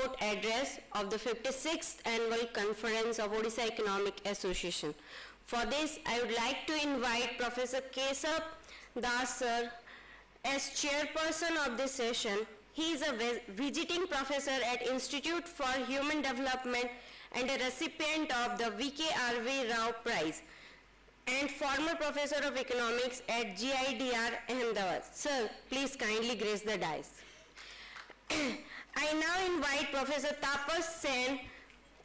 keynote address of the 56th Annual Conference of Odisha Economic Association. For this, I would like to invite Professor Keshav Das sir as chairperson of this session. He is a visiting professor at Institute for Human Development and a recipient of the V.K.R.V. Rao Prize and former professor of economics at GIDR Ahmedabad. Sir, please kindly grace the dais. I now invite Professor Tapas Sen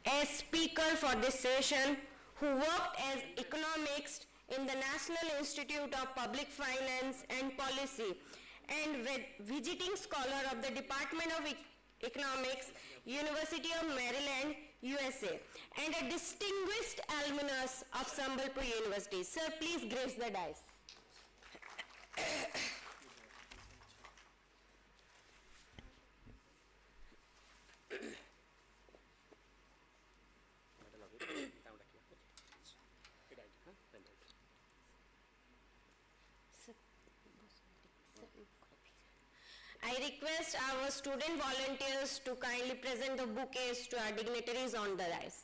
as speaker for this session, who worked as economist in the National Institute of Public Finance and Policy and visiting scholar of the Department of Economics, University of Maryland, USA, and a distinguished alumnus of Sambalpur University. Sir, please grace the dais. I request our student volunteers to kindly present the bouquets to our dignitaries on the dais.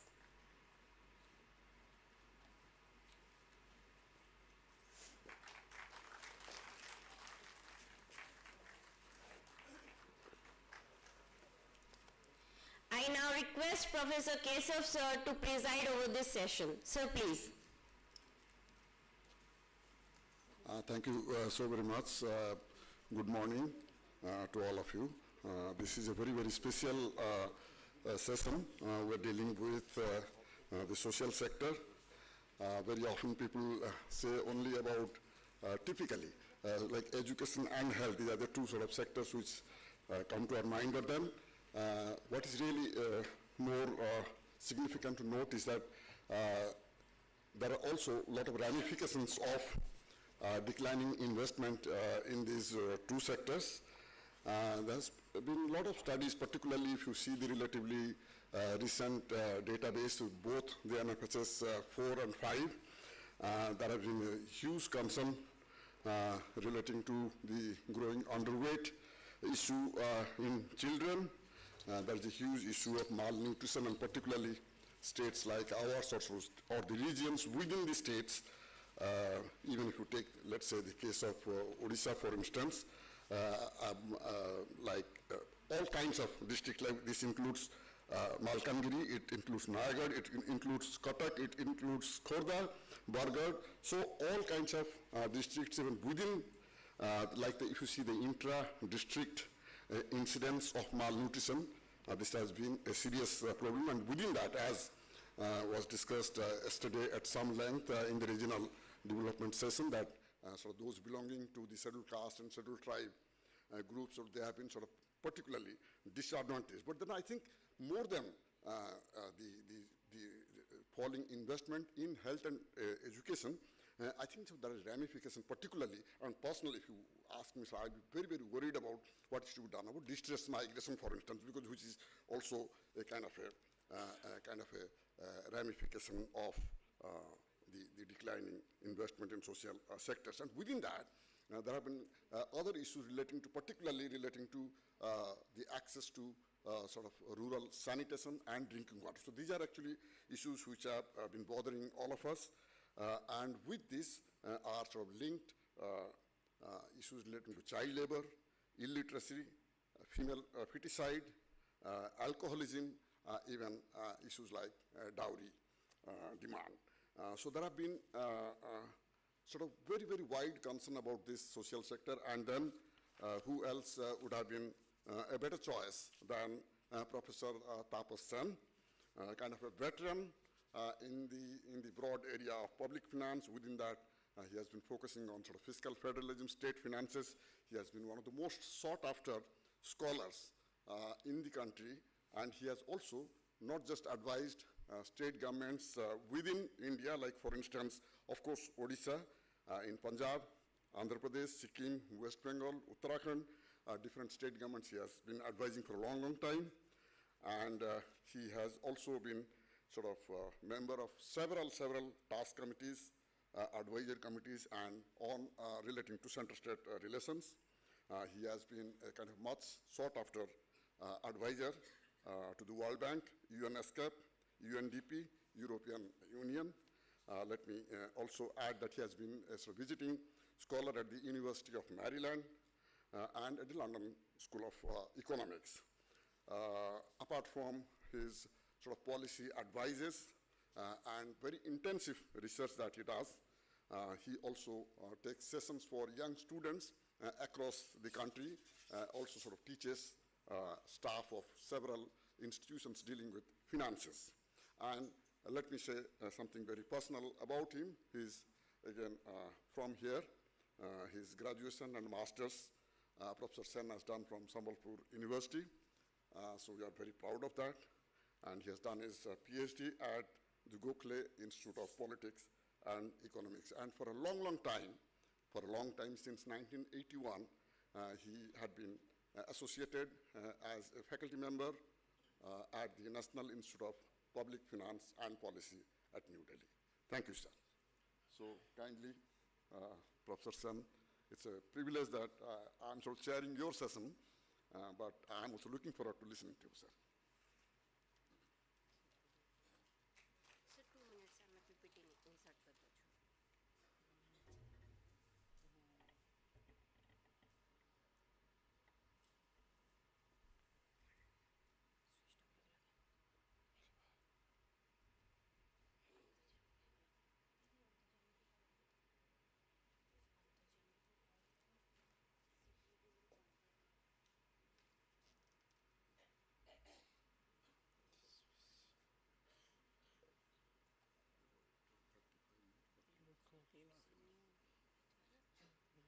I now request Professor Keshav sir to preside over this session. Sir, please. Thank you so very much. Good morning to all of you. This is a very, very special session. We're dealing with the social sector. Very often people say only about typically like education and health. These are the two sort of sectors which come to our mind. But then what is really more significant to note is that there are also a lot of ramifications of declining investment in these two sectors. There's been a lot of studies, particularly if you see the relatively recent database with both the NFHS 4 and 5. There have been a huge concern relating to the growing underweight issue in children. There's a huge issue of malnutrition, and particularly states like ours or the regions within the states. Even if you take, let's say, the case of Odisha, for instance, all kinds of districts, like this includes Malkangiri, it includes Nayagad, it includes Cuttack, it includes Khordha, Bargarh. So all kinds of districts, even within, if you see the intra-district incidence of malnutrition, this has been a serious problem. And within that, as was discussed yesterday at some length in the regional development session, that sort of those belonging to the scheduled caste and scheduled tribe groups, they have been sort of particularly disadvantaged. But then I think more than the falling investment in health and education, I think so there is ramification, particularly, and personally, if you ask me, so I'd be very, very worried about what is to be done about distress migration, for instance, because which is also a kind of a ramification of the declining investment in social sectors. And within that, there have been other issues particularly relating to the access to sort of rural sanitation and drinking water. So these are actually issues which have been bothering all of us. And with this are sort of linked issues relating to child labor, illiteracy, female feticide, alcoholism, even issues like dowry demand. So there have been sort of very, very wide concern about this social sector, and then who else would have been a better choice than Professor Tapas Sen, kind of a veteran in the broad area of public finance. Within that, he has been focusing on sort of fiscal federalism, state finances. He has been one of the most sought after scholars in the country, and he has also not just advised state governments within India, like for instance, of course, Odisha, in Punjab, Andhra Pradesh, Sikkim, West Bengal, Uttarakhand, different state governments he has been advising for a long, long time. And he has also been sort of member of several task committees, advisory committees, and on relating to center-state relations. He has been a kind of much sought-after advisor to the World Bank, UNESCAP, UNDP, European Union. Let me also add that he has been a sort of visiting scholar at the University of Maryland and at the London School of Economics. Apart from his sort of policy advices and very intensive research that he does, he also takes sessions for young students across the country, also sort of teaches staff of several institutions dealing with finances. And let me say something very personal about him. He's, again, from here. His graduation and master's, Professor Sen has done from Sambalpur University. So we are very proud of that. And he has done his PhD at the Gokhale Institute of Politics and Economics. And for a long, long time, since 1981, he had been associated as a faculty member at the National Institute of Public Finance and Policy at New Delhi. Thank you, sir. So kindly, Professor Sen, it's a privilege that I'm sort of chairing your session, but I'm also looking forward to listening to you, sir. Sir,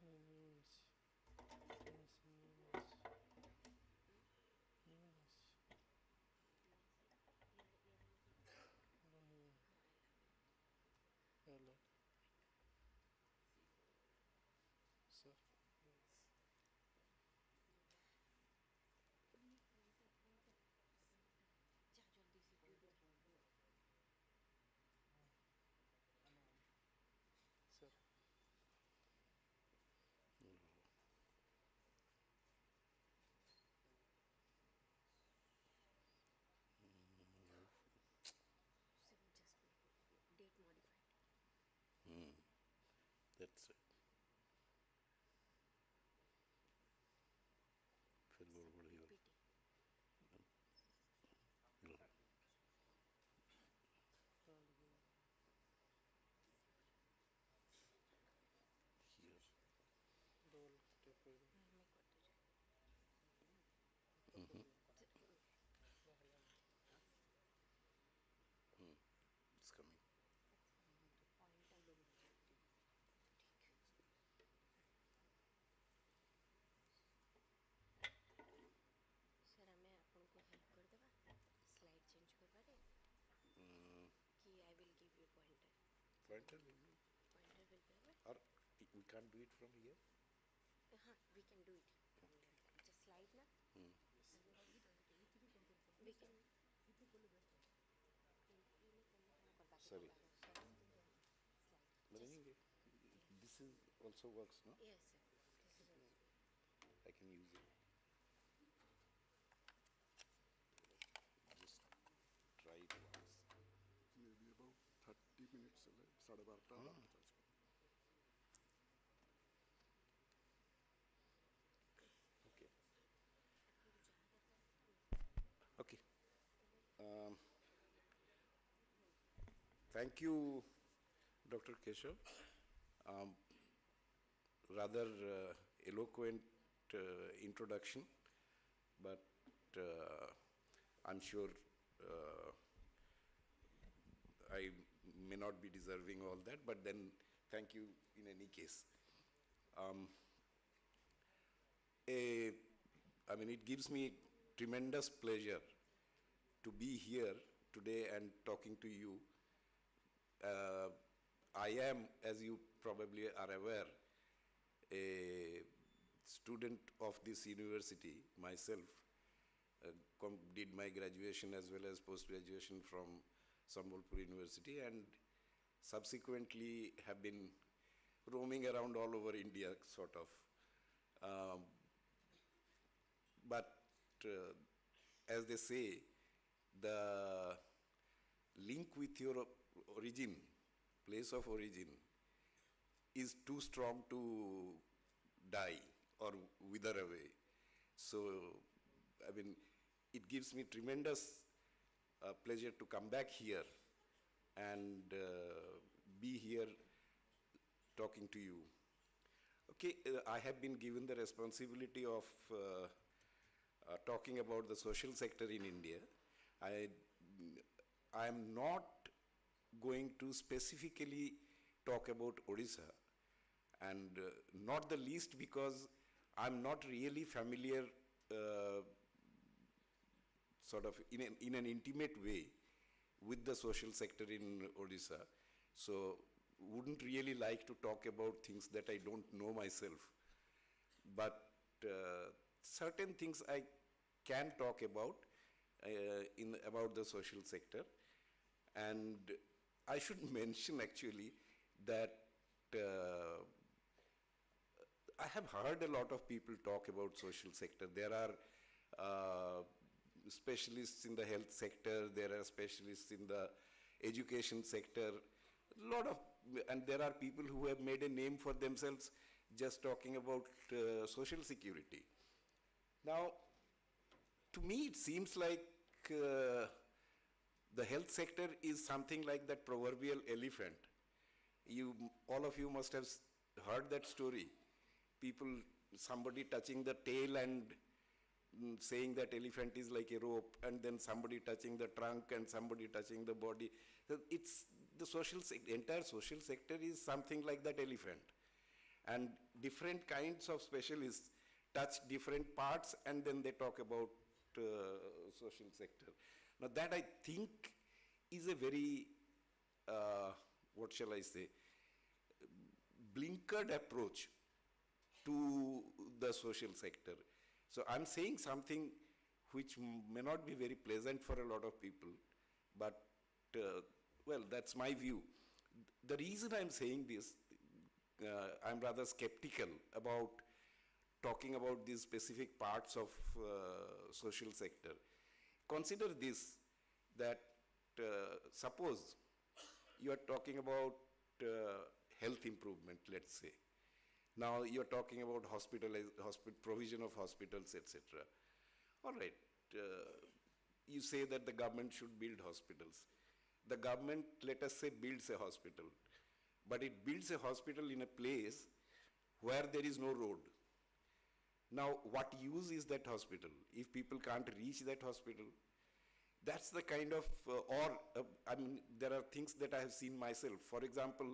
2 minutes, I'm PPT insert कर दो. Hello. Sir. Sir. Just date modified. That's it. फिर गड़बड़ ही हो PPT. Low here मैं कर दूँ. it's coming. Sir हमें आपको हेल्प कर देगा स्लाइड चेंज करवा दे कि I will give you pointer Pointer will be available or we can't do it from here. हाँ we can do it just slide ना we can Sorry. But anyway, this is also works, no? Yes sir this is I can use it. Just try it once. Maybe about 30 minutes, 12:30. Okay. Okay. Thank you, Dr. Keshav. Rather eloquent introduction, but I'm sure I may not be deserving all that, but then thank you in any case. I mean, it gives me tremendous pleasure to be here today and talking to you. I am, as you probably are aware, a student of this university myself. Did my graduation as well as post-graduation from Sambalpur University, and subsequently have been roaming around all over India, sort of. But as they say, the link with your origin, place of origin, is too strong to die or wither away. So, I mean, it gives me tremendous pleasure to come back here and be here talking to you. Okay, I have been given the responsibility of talking about the social sector in India. I am not going to specifically talk about Odisha, and not the least because I'm not really familiar sort of in an intimate way with the social sector in Odisha. So wouldn't really like to talk about things that I don't know myself. But certain things I can talk about about the social sector. And I should mention actually that I have heard a lot of people talk about social sector. There are specialists in the health sector, there are specialists in the education sector, and there are people who have made a name for themselves just talking about social security. Now, to me it seems like the health sector is something like that proverbial elephant. All of you must have heard that story. Somebody touching the tail and saying that elephant is like a rope, and then somebody touching the trunk and somebody touching the body. So it's the entire social sector is something like that elephant. And different kinds of specialists touch different parts and then they talk about social sector. Now that I think is a very, what shall I say, blinkered approach to the social sector. So I'm saying something which may not be very pleasant for a lot of people, but well, that's my view. The reason I'm saying this, I'm rather skeptical about talking about these specific parts of social sector. Consider this, that suppose you are talking about health improvement, let's say. Now you're talking about provision of hospitals, etc. All right, you say that the government should build hospitals. The government, let us say, builds a hospital, but it builds a hospital in a place where there is no road. Now, what use is that hospital if people can't reach that hospital? That's the kind of, I mean, there are things that I have seen myself. For example,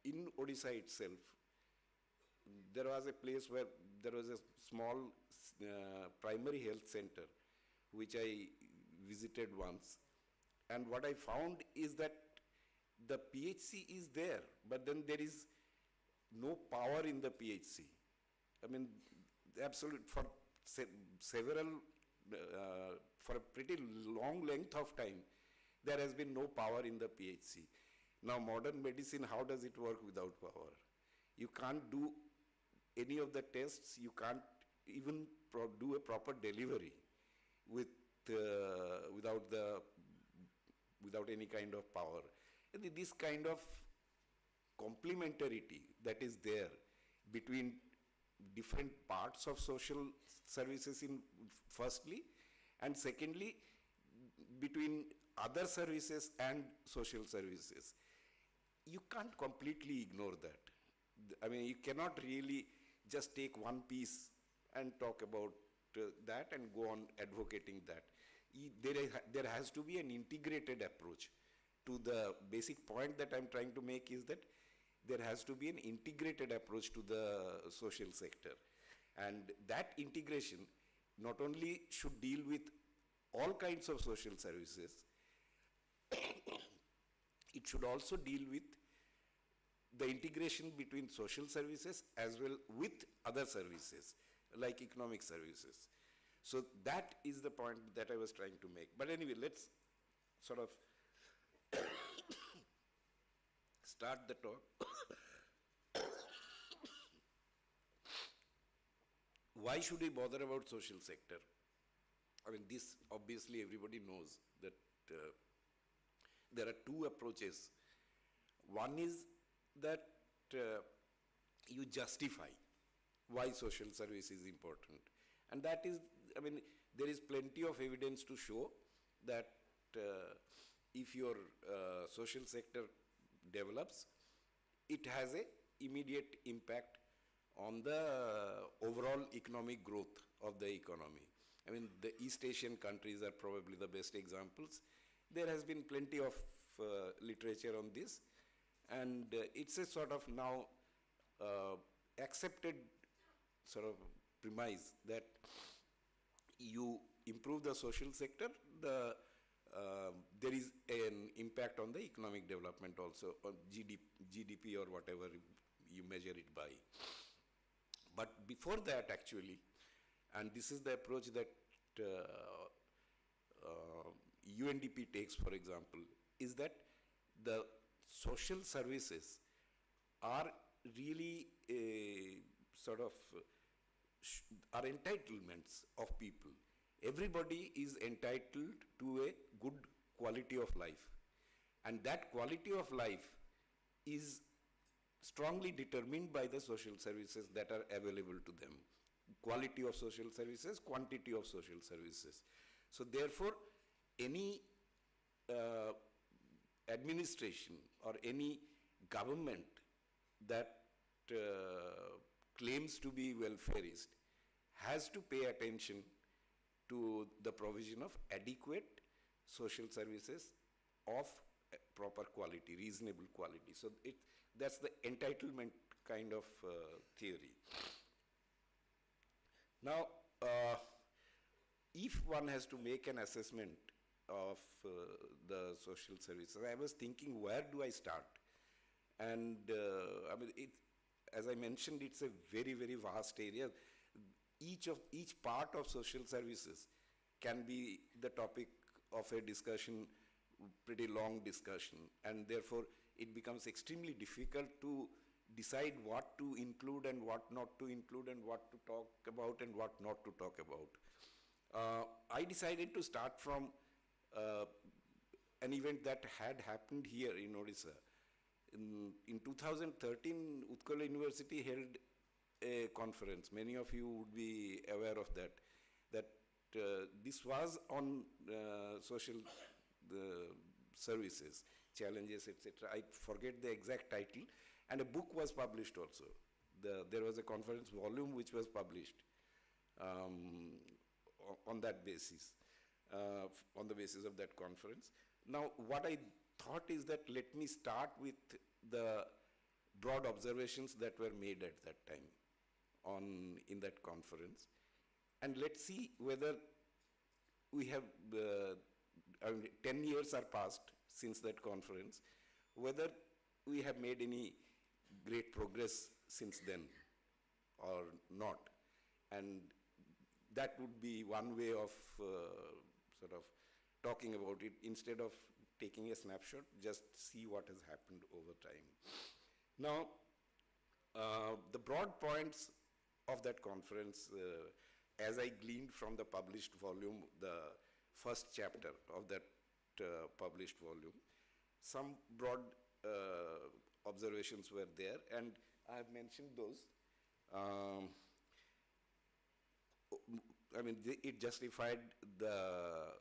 in Odisha itself, there was a place where there was a small primary health center, which I visited once. And what I found is that the PHC is there, but then there is no power in the PHC. I mean, for several, for a pretty long length of time, there has been no power in the PHC. Now, modern medicine, how does it work without power? You can't do any of the tests, you can't even do a proper delivery without any kind of power. And this kind of complementarity that is there between different parts of social services firstly, and secondly, between other services and social services. You can't completely ignore that. I mean, you cannot really just take one piece and talk about that and go on advocating that. There has to be an integrated approach. To the basic point that I'm trying to make is that there has to be an integrated approach to the social sector. And that integration not only should deal with all kinds of social services, it should also deal with the integration between social services as well with other services, like economic services. So that is the point that I was trying to make. But anyway, let's sort of start the talk. Why should we bother about social sector? I mean, this obviously everybody knows that there are two approaches. One is that you justify why social service is important. And that is, I mean, there is plenty of evidence to show that if your social sector develops, it has a immediate impact on the overall economic growth of the economy. I mean, the East Asian countries are probably the best examples. There has been plenty of literature on this, and it's a sort of now accepted sort of premise that you improve the social sector, there is an impact on the economic development also, on GDP or whatever you measure it by. But before that, actually, and this is the approach that UNDP takes, for example, is that the social services are really sort of are entitlements of people. Everybody is entitled to a good quality of life. And that quality of life is strongly determined by the social services that are available to them. Quality of social services, quantity of social services. So therefore, any administration or any government that claims to be welfareist has to pay attention to the provision of adequate social services of proper quality, reasonable quality. So that's the entitlement kind of theory. Now, if one has to make an assessment of the social services, I was thinking, where do I start? And I mean, as I mentioned, it's a very, very vast area. Each part of social services can be the topic of a discussion, pretty long discussion, and therefore it becomes extremely difficult to decide what to include and what not to include and what to talk about and what not to talk about. I decided to start from an event that had happened here in Odisha. In 2013, Utkal University held a conference. Many of you would be aware of that. This was on social services, challenges, etc. I forget the exact title, and a book was published also. There was a conference volume which was published on that basis, on the basis of that conference. Now, what I thought is that let me start with the broad observations that were made at that time in that conference, and let's see whether we have, 10 years are passed since that conference, whether we have made any great progress since then or not. And that would be one way of sort of talking about it. Instead of taking a snapshot, just see what has happened over time. Now, the broad points of that conference, as I gleaned from the published volume, the first chapter of that published volume, some broad observations were there, and I have mentioned those. I mean, it justified the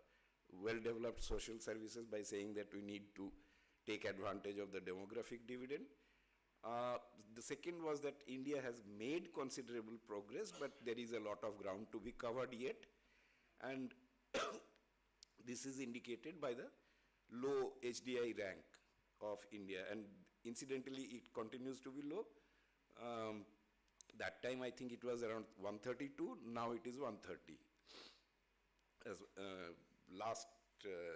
well-developed social services by saying that we need to take advantage of the demographic dividend. The second was that India has made considerable progress, but there is a lot of ground to be covered yet. And this is indicated by the low HDI rank of India. And incidentally, it continues to be low. That time, I think it was around 132. Now it is 130. As last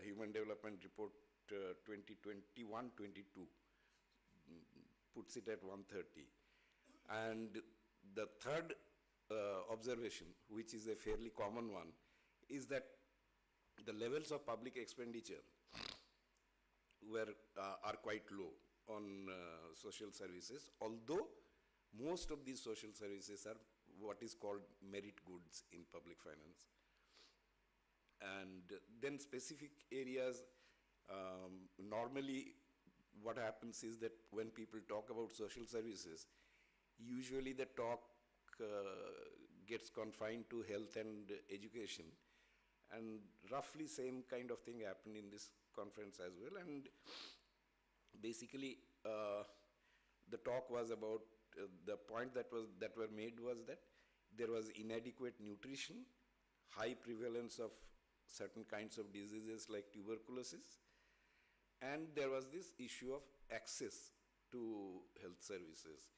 Human Development Report 2021-22 puts it at 130. And the third observation, which is a fairly common one, is that the levels of public expenditure are quite low on social services, although most of these social services are what is called merit goods in public finance. And then specific areas, normally what happens is that when people talk about social services, usually the talk gets confined to health and education. And roughly same kind of thing happened in this conference as well. And basically, the talk was about, the point that were made was that there was inadequate nutrition, high prevalence of certain kinds of diseases like tuberculosis, and there was this issue of access to health services,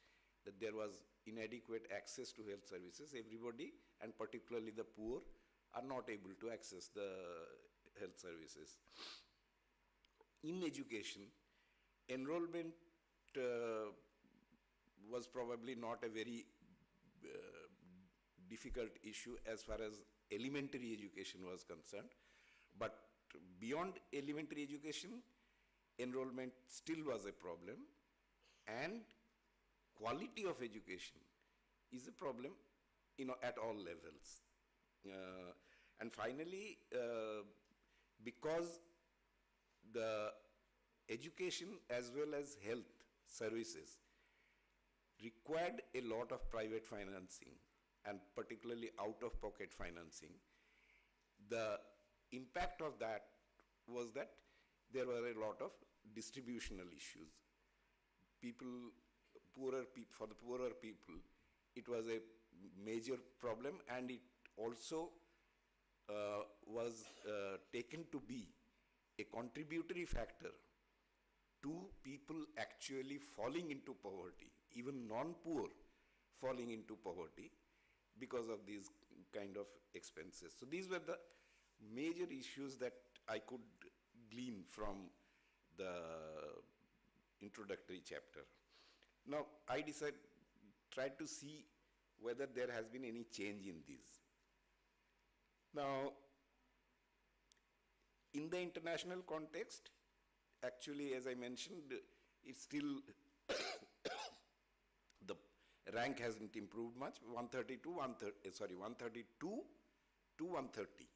that there was inadequate access to health services. Everybody, and particularly the poor, are not able to access the health services. In education, enrollment was probably not a very difficult issue as far as elementary education was concerned. But beyond elementary education, enrollment still was a problem, and quality of education is a problem, at all levels. And finally, because the education as well as health services required a lot of private financing, and particularly out-of-pocket financing, the impact of that was that there were a lot of distributional issues. For the poorer people, it was a major problem, and it also was taken to be a contributory factor to people actually falling into poverty, even non-poor falling into poverty because of these kind of expenses. So these were the major issues that I could glean from the introductory chapter. Now, I tried to see whether there has been any change in these. Now, in the international context, actually, as I mentioned, it's still the rank hasn't improved much. 132 to 130.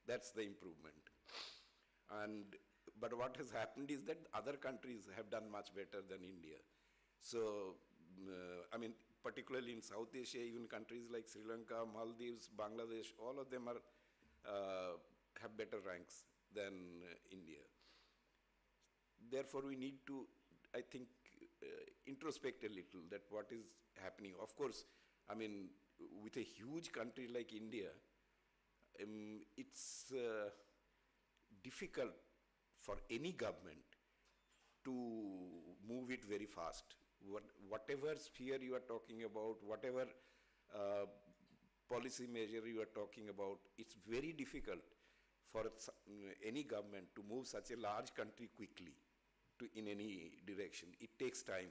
That's the improvement. But what has happened is that other countries have done much better than India. So, particularly in South Asia, even countries like Sri Lanka, Maldives, Bangladesh, all of them have better ranks than India. Therefore, we need to, I think, introspect a little that what is happening. Of course, with a huge country like India, it's difficult for any government to move it very fast. Whatever sphere you are talking about, whatever policy measure you are talking about, it's very difficult for any government to move such a large country quickly in any direction. It takes time.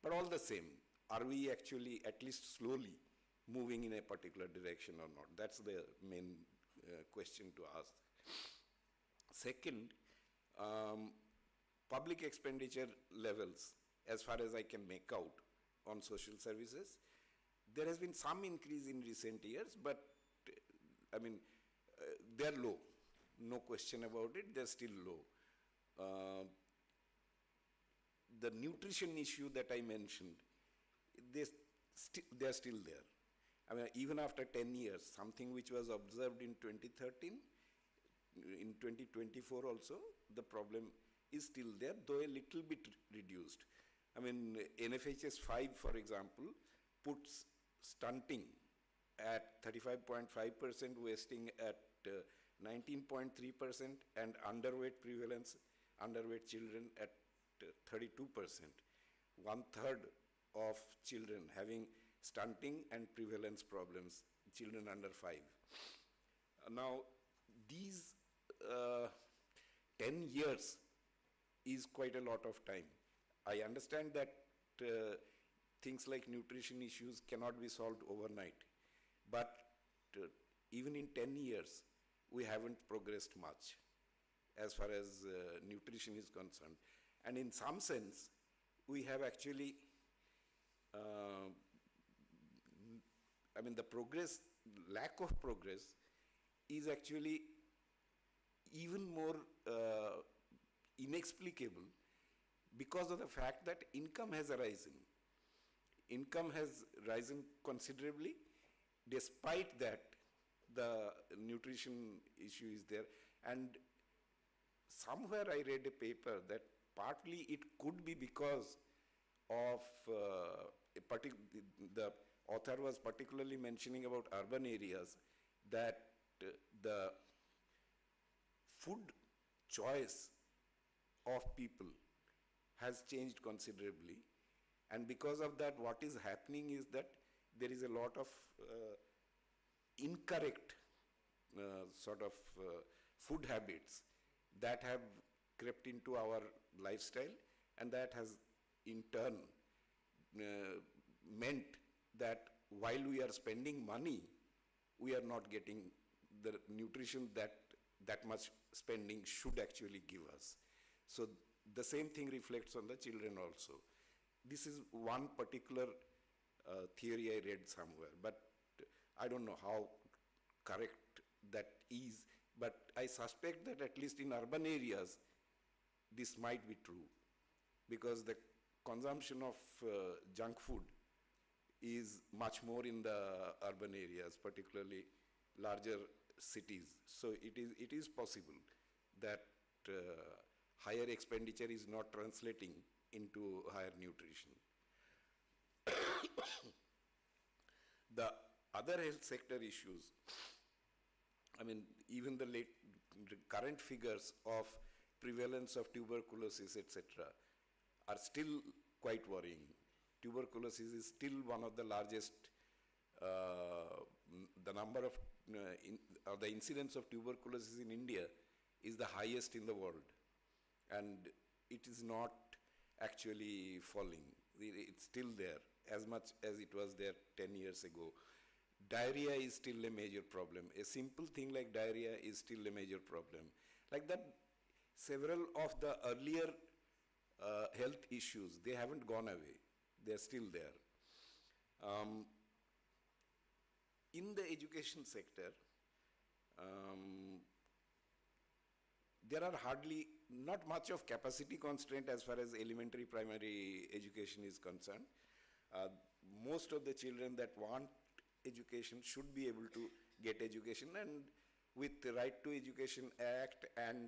But all the same, are we actually at least slowly moving in a particular direction or not? That's the main question to ask. Second, public expenditure levels, as far as I can make out on social services, there has been some increase in recent years, but they're low. No question about it, they're still low. The nutrition issue that I mentioned, they're still there. Even after 10 years, something which was observed in 2013, in 2024 also, the problem is still there, though a little bit reduced. NFHS 5, for example, puts stunting at 35.5%, wasting at 19.3%, and underweight prevalence, underweight children at 32%. 1/3 of children having stunting and prevalence problems, children under 5. Now, these 10 years is quite a lot of time. I understand that things like nutrition issues cannot be solved overnight, but even in 10 years, we haven't progressed much as far as nutrition is concerned. And in some sense, we have actually, the lack of progress is actually even more inexplicable because of the fact that income has arisen. Income has risen considerably. Despite that, the nutrition issue is there. And somewhere I read a paper that partly it could be because of the author was particularly mentioning about urban areas, that the food choice of people has changed considerably. And because of that, what is happening is that there is a lot of incorrect sort of food habits that have crept into our lifestyle, and that has in turn meant that while we are spending money, we are not getting the nutrition that much spending should actually give us. So the same thing reflects on the children also. This is one particular theory I read somewhere, but I don't know how correct that is, but I suspect that at least in urban areas, this might be true, because the consumption of junk food is much more in the urban areas, particularly larger cities. So it is possible that higher expenditure is not translating into higher nutrition. The other health sector issues, I mean, even the current figures of prevalence of tuberculosis, etc., are still quite worrying. Tuberculosis is still one of the largest, the number of, the incidence of tuberculosis in India is the highest in the world. And it is not actually falling. It's still there, as much as it was there 10 years ago. Diarrhea is still a major problem. A simple thing like diarrhea is still a major problem. Like that, several of the earlier health issues, they haven't gone away. They're still there. In the education sector, there are hardly, not much of capacity constraint as far as elementary primary education is concerned. Most of the children that want education should be able to get education, and with the Right to Education Act and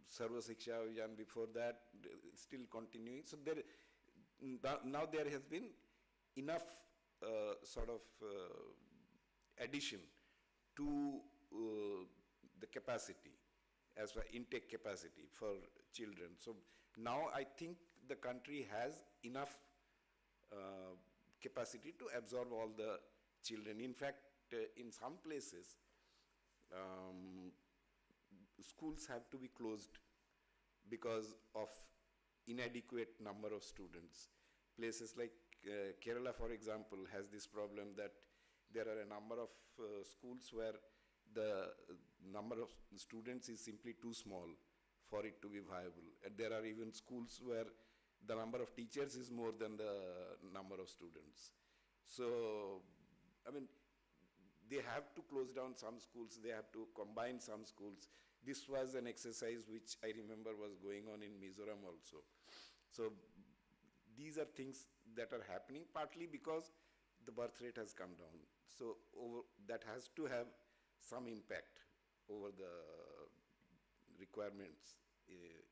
Sarva Shiksha Abhiyan before that, still continuing. So there, now there has been enough sort of addition to the capacity, as far intake capacity for children. So now I think the country has enough capacity to absorb all the children. In fact, in some places, schools have to be closed because of inadequate number of students. Places like Kerala, for example, has this problem that there are a number of schools where the number of students is simply too small for it to be viable. And there are even schools where the number of teachers is more than the number of students. So, I mean, they have to close down some schools, they have to combine some schools. This was an exercise which I remember was going on in Mizoram also. So, these are things that are happening partly because the birth rate has come down. So, that has to have some impact over the requirements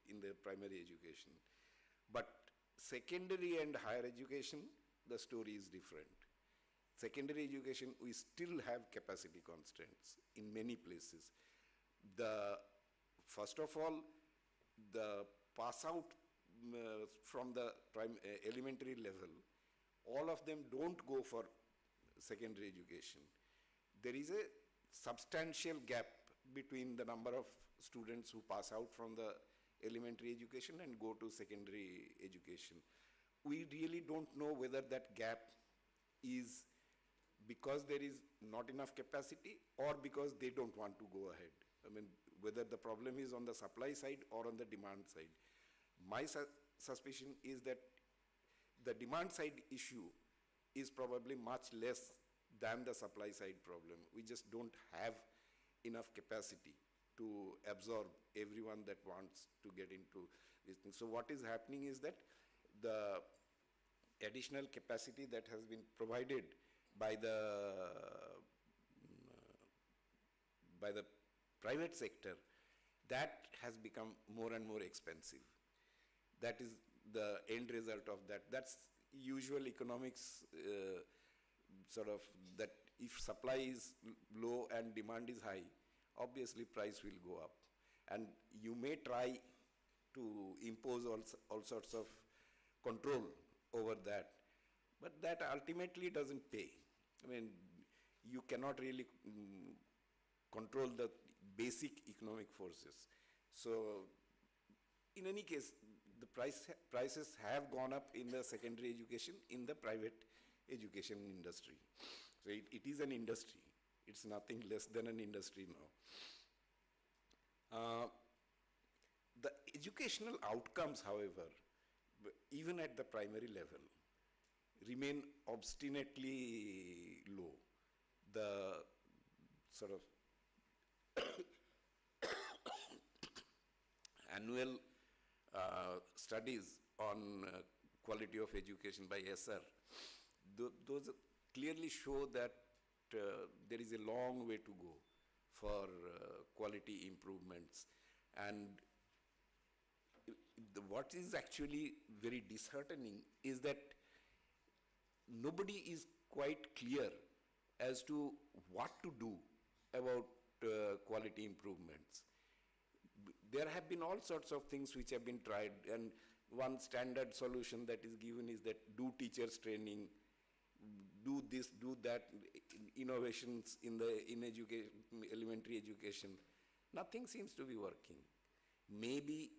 in the primary education. But secondary and higher education, the story is different. Secondary education, we still have capacity constraints in many places. First of all, the pass out from the elementary level, all of them don't go for secondary education. There is a substantial gap between the number of students who pass out from the elementary education and go to secondary education. We really don't know whether that gap is because there is not enough capacity or because they don't want to go ahead. I mean, whether the problem is on the supply side or on the demand side. My suspicion is that the demand side issue is probably much less than the supply side problem. We just don't have enough capacity to absorb everyone that wants to get into this thing. So what is happening is that the additional capacity that has been provided by the private sector, that has become more and more expensive. That is the end result of that. That's usual economics, sort of, that if supply is low and demand is high, obviously price will go up. And you may try to impose all sorts of control over that, but that ultimately doesn't pay. I mean, you cannot really control the basic economic forces. So in any case, the prices have gone up in the secondary education, in the private education industry. So it is an industry. It's nothing less than an industry now. The educational outcomes, however, even at the primary level, remain obstinately low. The sort of annual studies on quality of education by SR, those clearly show that there is a long way to go for quality improvements. And what is actually very disheartening is that nobody is quite clear as to what to do about quality improvements. There have been all sorts of things which have been tried, and one standard solution that is given is that do teachers training, do this, do that, innovations in elementary education. Nothing seems to be working. Maybe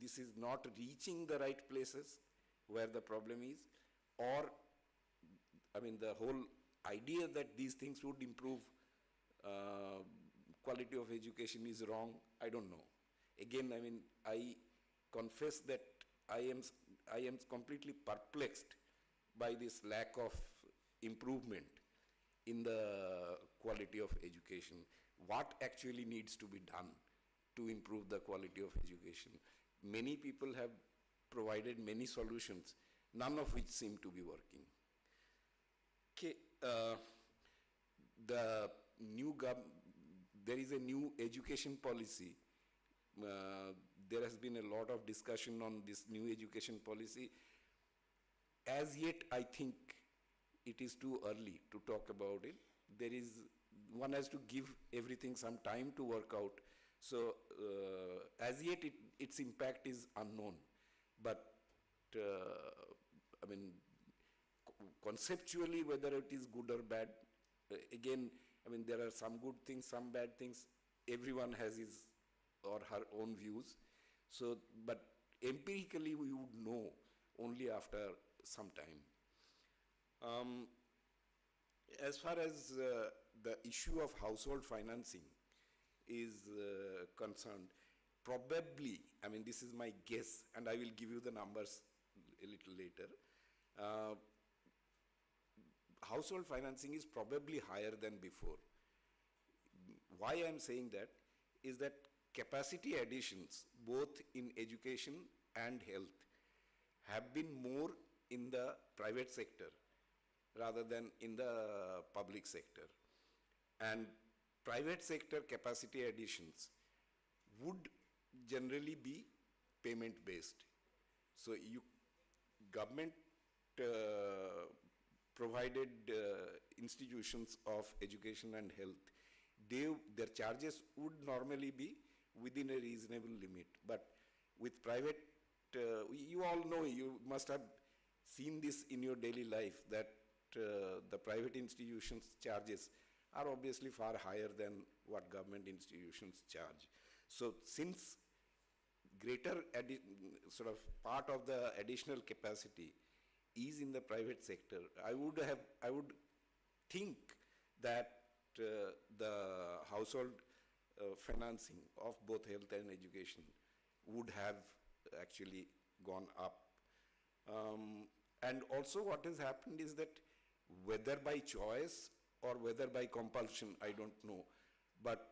this is not reaching the right places where the problem is, or, I mean, the whole idea that these things would improve quality of education is wrong. I don't know. Again, I mean, I confess that I am completely perplexed by this lack of improvement in the quality of education. What actually needs to be done to improve the quality of education? Many people have provided many solutions, none of which seem to be working. Okay, there is a new education policy. There has been a lot of discussion on this new education policy. As yet, I think it is too early to talk about it. One has to give everything some time to work out. So as yet, its impact is unknown. But I mean, conceptually, whether it is good or bad, again, I mean, there are some good things, some bad things. Everyone has his or her own views. So, but empirically, we would know only after some time. As far as the issue of household financing is concerned, probably, I mean, this is my guess, and I will give you the numbers a little later. Household financing is probably higher than before. Why I am saying that is that capacity additions, both in education and health, have been more in the private sector rather than in the public sector. And private sector capacity additions would generally be payment based. So government provided institutions of education and health, their charges would normally be within a reasonable limit. But with private, you all know, you must have seen this in your daily life, that the private institutions' charges are obviously far higher than what government institutions charge. So since greater sort of part of the additional capacity is in the private sector, I would think that the household financing of both health and education would have actually gone up. And also what has happened is that whether by choice or whether by compulsion, I don't know, but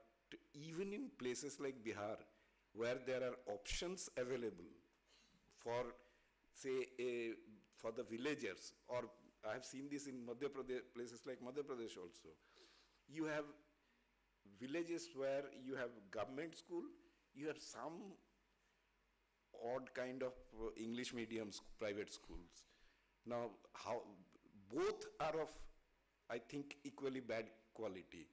even in places like Bihar, where there are options available for, say, for the villagers, or I have seen this in Madhya Pradesh, places like Madhya Pradesh also. You have villages where you have government school, you have some odd kind of English medium private schools. Now, how both are of, I think, equally bad quality.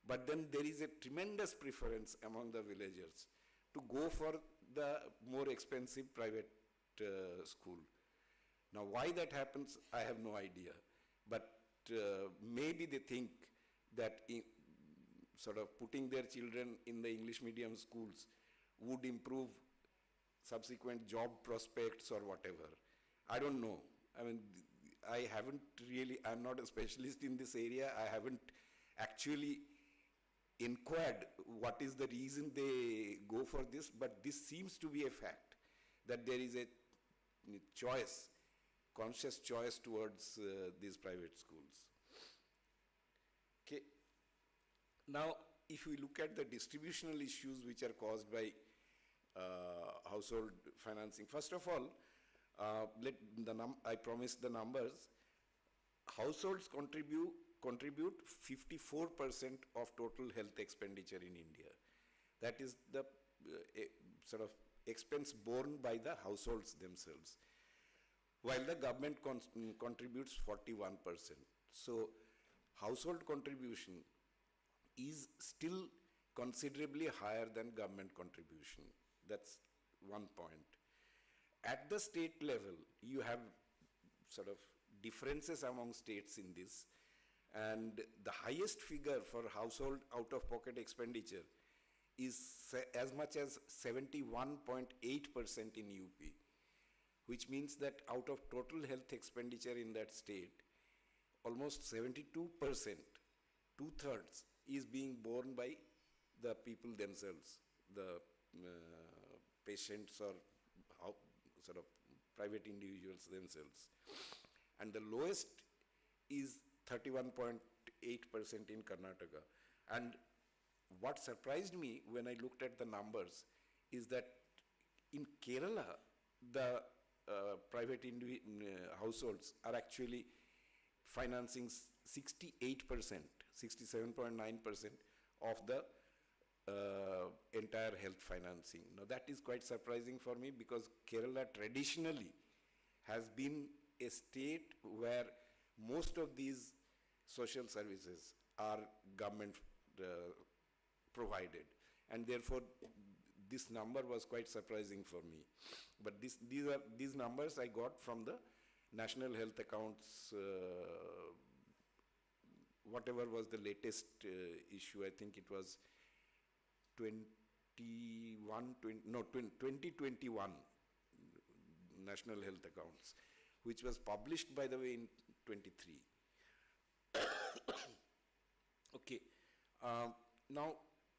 But then there is a tremendous preference among the villagers to go for the more expensive private school. Now, why that happens, I have no idea. But maybe they think that sort of putting their children in the English medium schools would improve subsequent job prospects or whatever. I don't know. I mean, I haven't really, I'm not a specialist in this area. I haven't actually inquired what is the reason they go for this, but this seems to be a fact, that there is a choice, conscious choice towards these private schools. Okay. Now, if we look at the distributional issues which are caused by household financing, first of all, I promised the numbers. Households contribute 54% of total health expenditure in India. That is the sort of expense borne by the households themselves, while the government contributes 41%. So household contribution is still considerably higher than government contribution. That's one point. At the state level, you have sort of differences among states in this, and the highest figure for household out-of-pocket expenditure is as much as 71.8% in UP, which means that out of total health expenditure in that state, almost 72%, two-thirds, is being borne by the people themselves, the patients or sort of private individuals themselves. And the lowest is 31.8% in Karnataka. And what surprised me when I looked at the numbers is that in Kerala, the private households are actually financing 68%, 67.9% of the entire health financing. Now that is quite surprising for me, because Kerala traditionally has been a state where most of these social services are government provided, and therefore this number was quite surprising for me. But these numbers I got from the National Health Accounts, whatever was the latest issue. I think it was 2021 National Health Accounts, which was published, by the way, in 23. Okay. Now,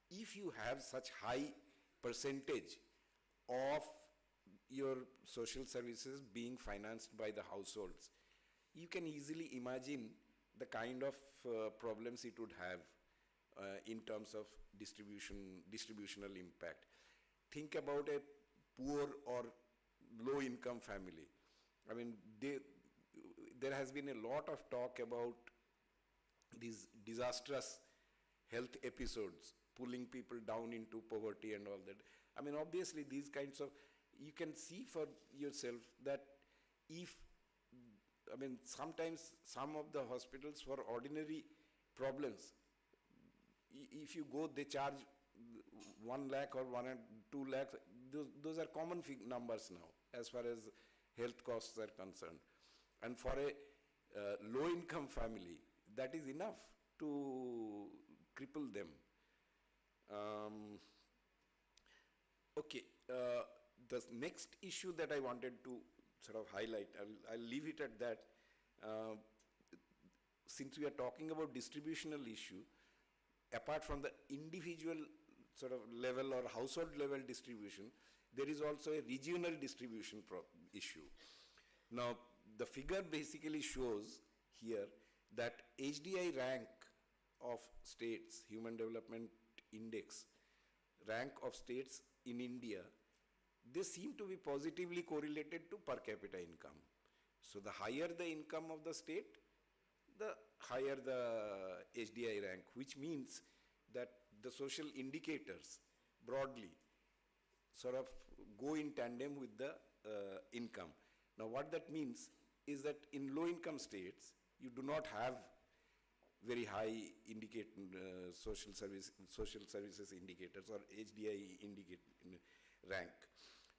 if you have such high percentage of your social services being financed by the households, you can easily imagine the kind of problems it would have in terms of distributional impact. Think about a poor or low income family. I mean, there has been a lot of talk about these disastrous health episodes pulling people down into poverty and all that. I mean, obviously these kinds of, you can see for yourself that if, I mean, sometimes some of the hospitals for ordinary problems, if you go, they charge 1 lakh or 1 and 2 lakhs. Those are common numbers now as far as health costs are concerned. And for a low-income family, that is enough to cripple them. Okay, the next issue that I wanted to sort of highlight, I'll leave it at that. Since we are talking about distributional issue, apart from the individual sort of level or household level distribution, there is also a regional distribution issue. Now, the figure basically shows here that HDI rank of states, Human Development index rank of states in India, they seem to be positively correlated to per capita income. So the higher the income of the state, the higher the HDI rank, which means that the social indicators broadly sort of go in tandem with the income. Now what that means is that in low income states, you do not have very high social services indicators or HDI rank.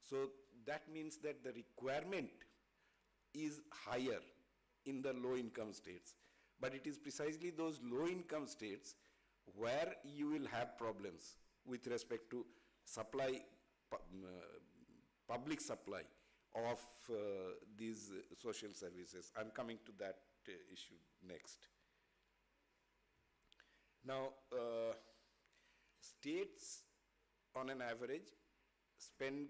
So that means that the requirement is higher in the low income states. But it is precisely those low income states where you will have problems with respect to supply, public supply of these social services. I'm coming to that issue next. Now, states on an average spend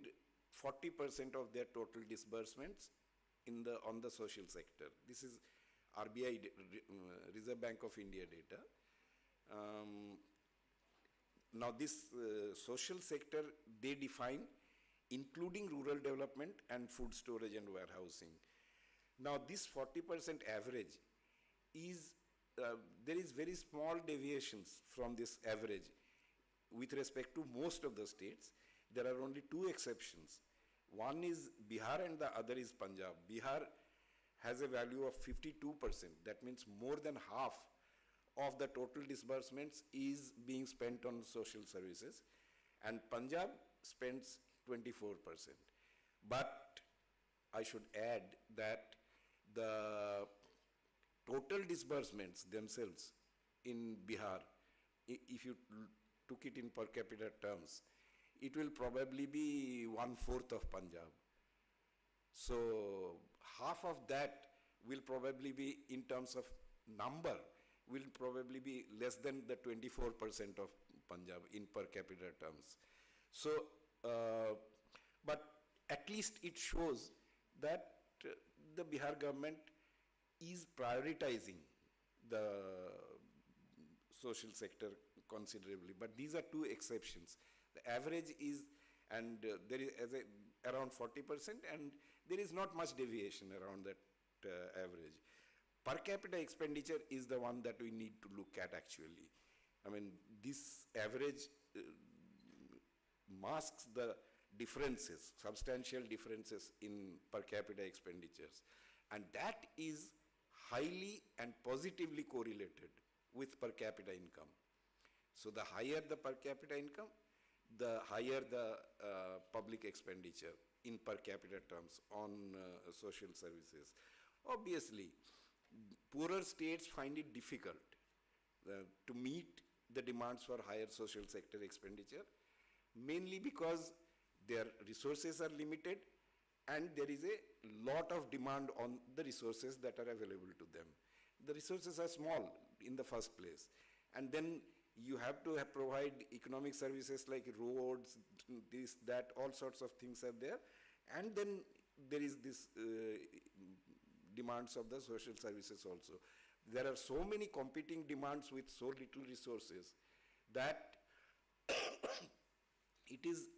40% of their total disbursements on the social sector. This is RBI, Reserve Bank of India data. Now this social sector, they define including rural development and food storage and warehousing. Now this 40% average is, there is very small deviations from this average with respect to most of the states. There are only two exceptions. One is Bihar and the other is Punjab. Bihar has a value of 52%. That means more than half of the total disbursements is being spent on social services, and Punjab spends 24%. But I should add that the total disbursements themselves in Bihar, if you took it in per capita terms, it will probably be 1/4 of Punjab. So half of that will probably be, in terms of number, will probably be less than the 24% of Punjab in per capita terms. So, but at least it shows that the Bihar government is prioritizing the social sector considerably. But these are two exceptions. The average is, and there is around 40%, and there is not much deviation around that average. Per capita expenditure is the one that we need to look at actually. I mean, this average masks the differences, substantial differences in per capita expenditures. And that is highly and positively correlated with per capita income. So the higher the per capita income, the higher the public expenditure in per capita terms on social services. Obviously, poorer states find it difficult to meet the demands for higher social sector expenditure, mainly because their resources are limited and there is a lot of demand on the resources that are available to them. The resources are small in the first place, and then you have to provide economic services like roads, this, that, all sorts of things are there, and then there is this demands of the social services also. There are so many competing demands with so little resources that it is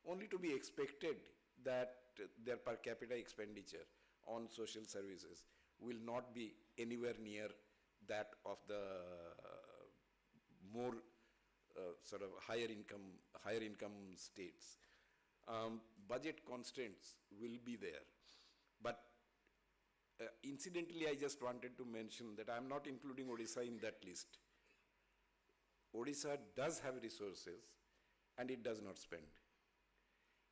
only to be expected that their per capita expenditure on social services will not be anywhere near that of the more sort of higher income states. Budget constraints will be there, but incidentally, I just wanted to mention that I am not including Odisha in that list. Odisha does have resources and it does not spend.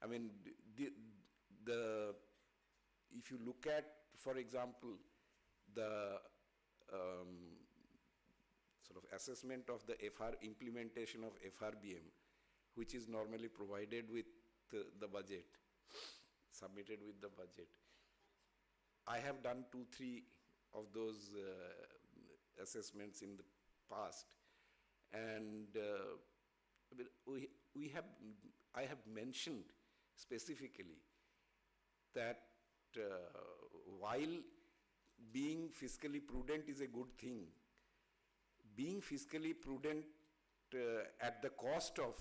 I mean, if you look at, for example, the sort of assessment of the implementation of FRBM, which is normally provided with the budget, submitted with the budget. I have done 2-3 of those assessments in the past, and I have mentioned specifically that while being fiscally prudent is a good thing, being fiscally prudent at the cost of,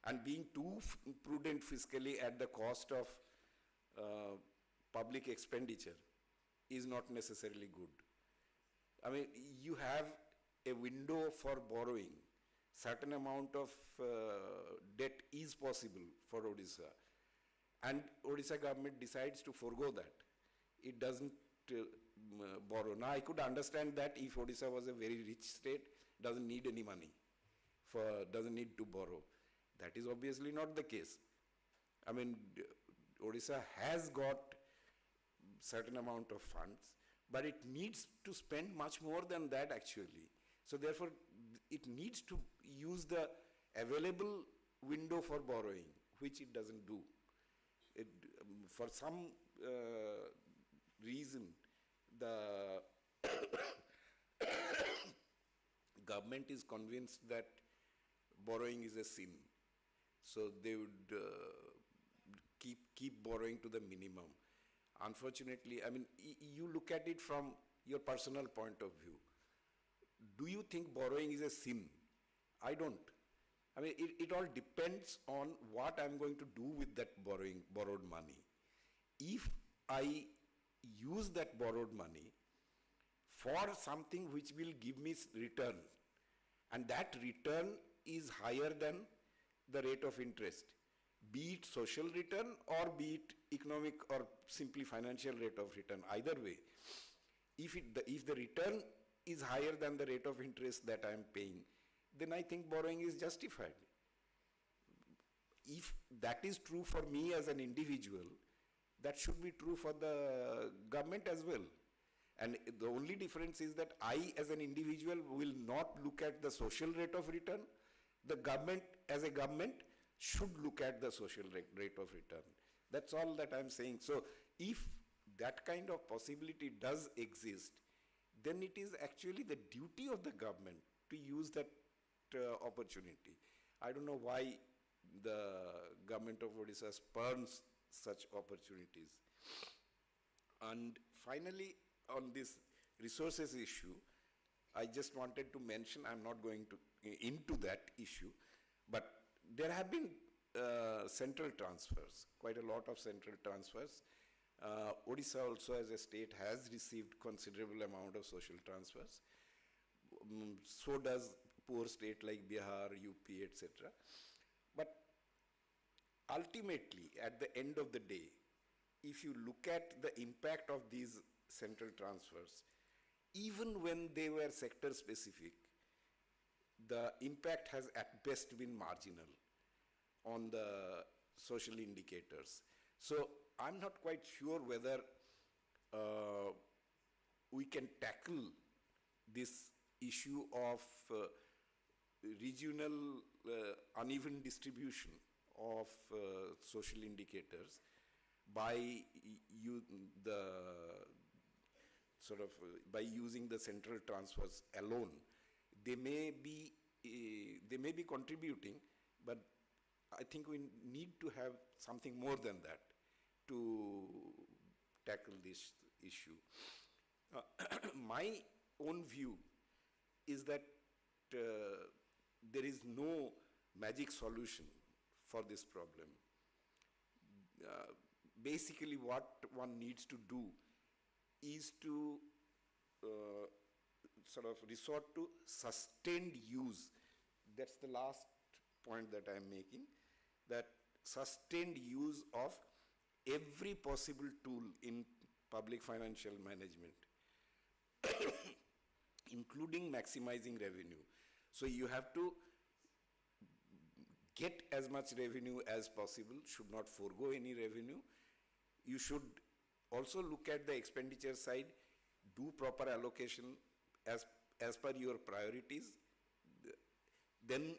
and being too prudent fiscally at the cost of public expenditure is not necessarily good. I mean, you have a window for borrowing. Certain amount of debt is possible for Odisha, and Odisha government decides to forego that. It doesn't borrow. Now, I could understand that if Odisha was a very rich state, doesn't need any money, doesn't need to borrow. That is obviously not the case. I mean, Odisha has got certain amount of funds, but it needs to spend much more than that actually. So therefore, it needs to use the available window for borrowing, which it doesn't do. For some reason, the government is convinced that borrowing is a sin. So they would keep borrowing to the minimum. Unfortunately, I mean, you look at it from your personal point of view. Do you think borrowing is a sin? I don't. I mean, it all depends on what I'm going to do with that borrowed money. If I use that borrowed money for something which will give me return, and that return is higher than the rate of interest, be it social return or be it economic or simply financial rate of return, either way, if the return is higher than the rate of interest that I am paying, then I think borrowing is justified. If that is true for me as an individual, that should be true for the government as well. And the only difference is that I as an individual will not look at the social rate of return. The government as a government should look at the social rate of return. That's all that I'm saying. So if that kind of possibility does exist, then it is actually the duty of the government to use that opportunity. I don't know why the government of Odisha spurns such opportunities. And finally, on this resources issue, I just wanted to mention, I'm not going to into that issue, but there have been central transfers, quite a lot of central transfers. Odisha also as a state has received considerable amount of social transfers. So does poor state like Bihar, UP, etc. But ultimately, at the end of the day, if you look at the impact of these central transfers, even when they were sector specific, the impact has at best been marginal on the social indicators. So I'm not quite sure whether we can tackle this issue of regional uneven distribution of social indicators by by using the central transfers alone. They may be contributing, but I think we need to have something more than that to tackle this issue. My own view is that there is no magic solution for this problem. Basically, what one needs to do is to sort of resort to sustained use. That's the last point that I'm making, that sustained use of every possible tool in public financial management, including maximizing revenue. So you have to get as much revenue as possible, should not forego any revenue. You should also look at the expenditure side, do proper allocation as per your priorities. Then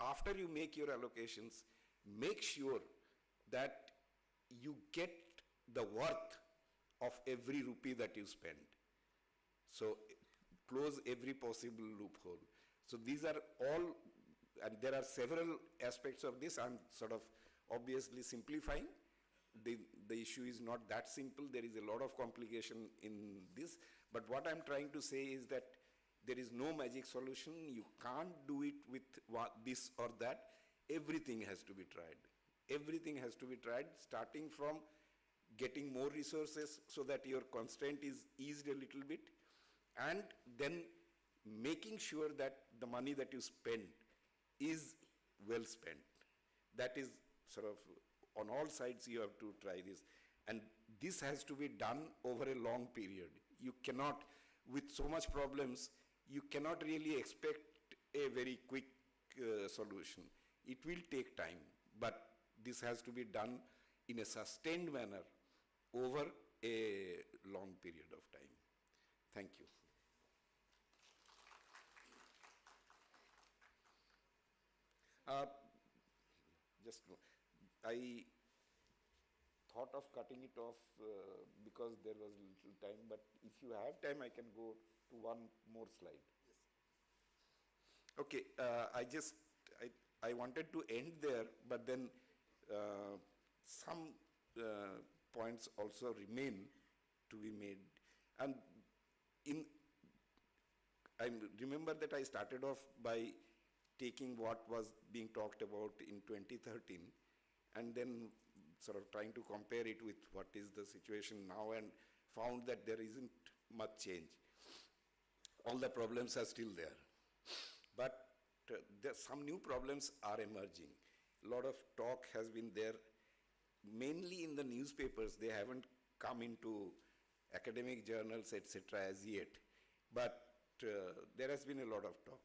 after you make your allocations, make sure that you get the worth of every rupee that you spend. So close every possible loophole. So these are all, and there are several aspects of this. I'm sort of obviously simplifying. The issue is not that simple. There is a lot of complication in this. But what I'm trying to say is that There is no magic solution. You can't do it with this or that. Everything has to be tried. Everything has to be tried, starting from getting more resources so that your constraint is eased a little bit, and then making sure that the money that you spend is well spent. That is sort of on all sides you have to try this. And this has to be done over a long period. You cannot, with so much problems, you cannot really expect a very quick solution. It will take time, but this has to be done in a sustained manner over a long period of time. Thank you. Just I thought of cutting it off because there was little time, but if you have time, I can go to one more slide. Yes. Okay, I wanted to end there, but then some points also remain to be made. And I remember that I started off by taking what was being talked about in 2013 and then sort of trying to compare it with what is the situation now, and found that there isn't much change. All the problems are still there. But some new problems are emerging. A lot of talk has been there, mainly in the newspapers. They haven't come into academic journals, etc. as yet. But there has been a lot of talk.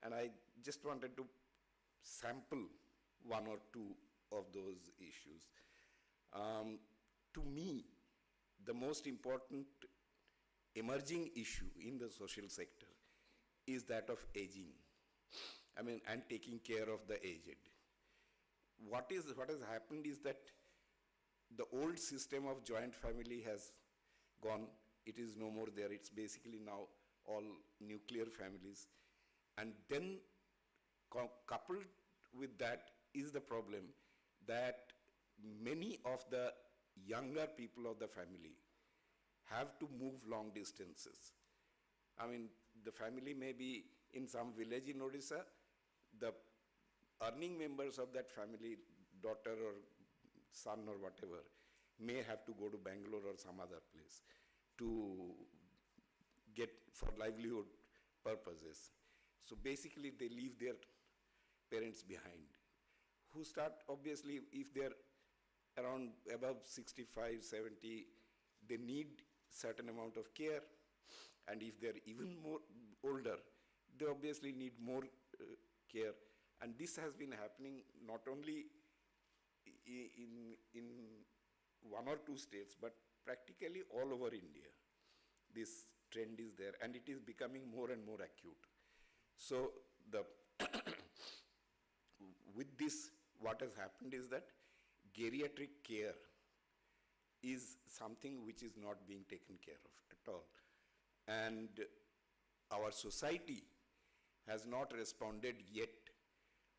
And I just wanted to sample one or two of those issues. To me, the most important emerging issue in the social sector is that of aging. I mean, and taking care of the aged. What has happened is that the old system of joint family has gone. It is no more there. It's basically now all nuclear families. And then coupled with that is the problem that many of the younger people of the family have to move long distances. I mean, the family may be in some village in Odisha. The earning members of that family, daughter or son or whatever, may have to go to Bangalore or some other place to get for livelihood purposes. So basically they leave their parents behind, who start, obviously, if they're around above 65, 70, they need certain amount of care. And if they're even more older, they obviously need more care. And this has been happening not only in one or two states, but practically all over India. This trend is there, and it is becoming more and more acute. So with this, what has happened is that geriatric care is something which is not being taken care of at all. And our society has not responded yet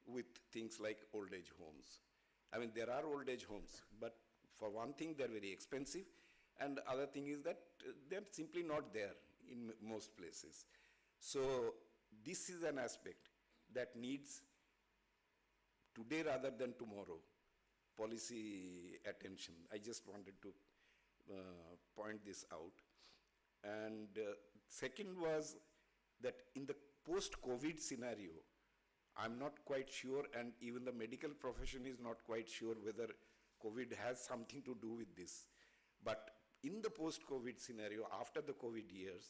with things like old age homes. I mean, there are old age homes, but for one thing, they're very expensive, and other thing is that they're simply not there in most places. So this is an aspect that needs, today rather than tomorrow, policy attention. I just wanted to point this out. And second was that in the post-COVID scenario, I'm not quite sure, and even the medical profession is not quite sure whether COVID has something to do with this. But in the post-COVID scenario, after the COVID years,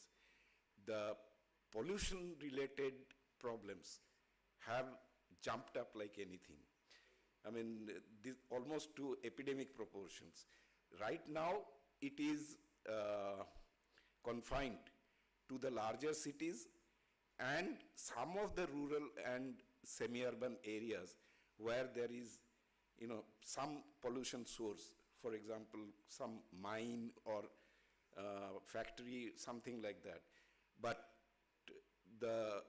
the pollution-related problems have jumped up like anything. I mean, this almost to epidemic proportions. Right now, it is confined to the larger cities and some of the rural and semi-urban areas where there is, some pollution source. For example, some mine or factory, something like that. But the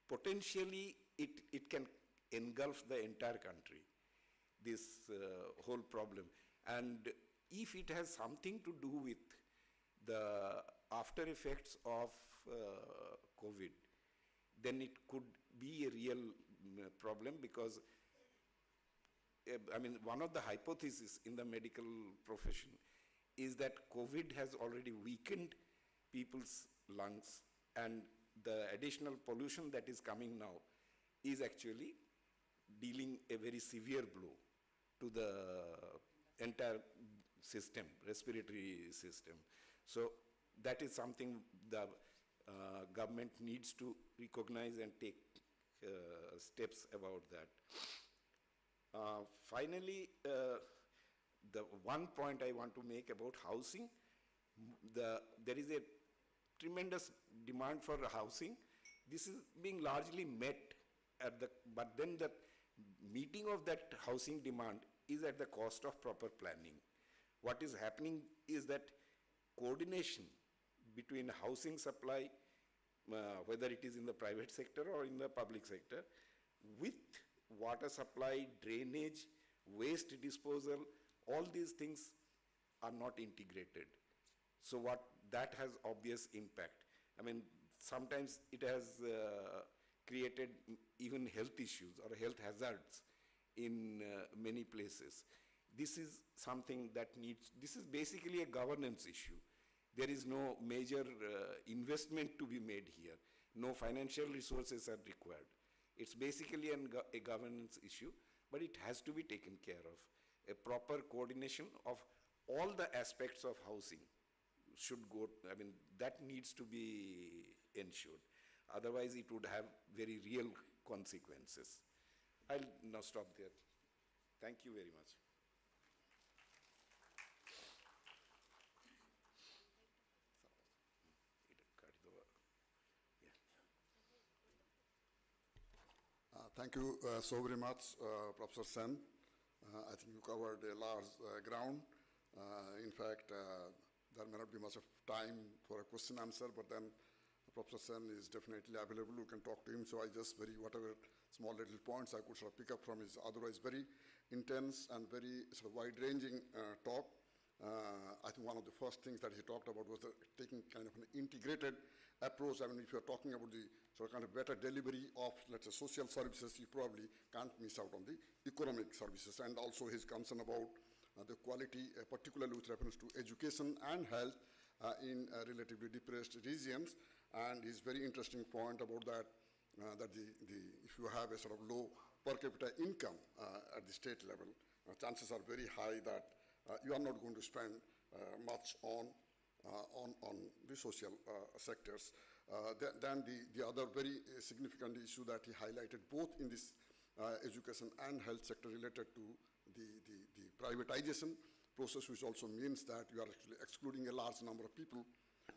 potentially it can engulf the entire country, this whole problem. And if it has something to do with the after effects of COVID, then it could be a real problem, because I mean, one of the hypotheses in the medical profession is that COVID has already weakened people's lungs, and the additional pollution that is coming now is actually dealing a very severe blow to the entire system, respiratory system. So that is something the government needs to recognize and take steps about that. Finally, the one point I want to make about housing, there is a tremendous demand for housing. This is being largely met but then the meeting of that housing demand is at the cost of proper planning. What is happening is that coordination between housing supply, whether it is in the private sector or in the public sector, with water supply, drainage, waste disposal, all these things are not integrated. So that has obvious impact. I mean, sometimes it has created even health issues or health hazards in many places. This is something that this is basically a governance issue. There is no major investment to be made here. No financial resources are required. It's basically a governance issue, but it has to be taken care of. A proper coordination of all the aspects of housing should go, I mean, that needs to be ensured. Otherwise, it would have very real consequences. I'll now stop there. Thank you very much. Thank you so very much, Professor Sen. I think you covered a large ground. In fact, there may not be much of time for a question answer, but then Professor Sen is definitely available. You can talk to him. So I just whatever small little points I could sort of pick up from his otherwise very intense and very sort of wide-ranging talk. I think one of the first things that he talked about was taking kind of an integrated approach. I mean, if you're talking about the sort of kind of better delivery of, let's say, social services, you probably can't miss out on the economic services. And also his concern about the quality, particularly with reference to education and health in relatively depressed regions. And his very interesting point about that, that if you have a sort of low per capita income at the state level, chances are very high that you are not going to spend much on the social sectors. Then the other very significant issue that he highlighted, both in this education and health sector, related to the privatization process, which also means that you are actually excluding a large number of people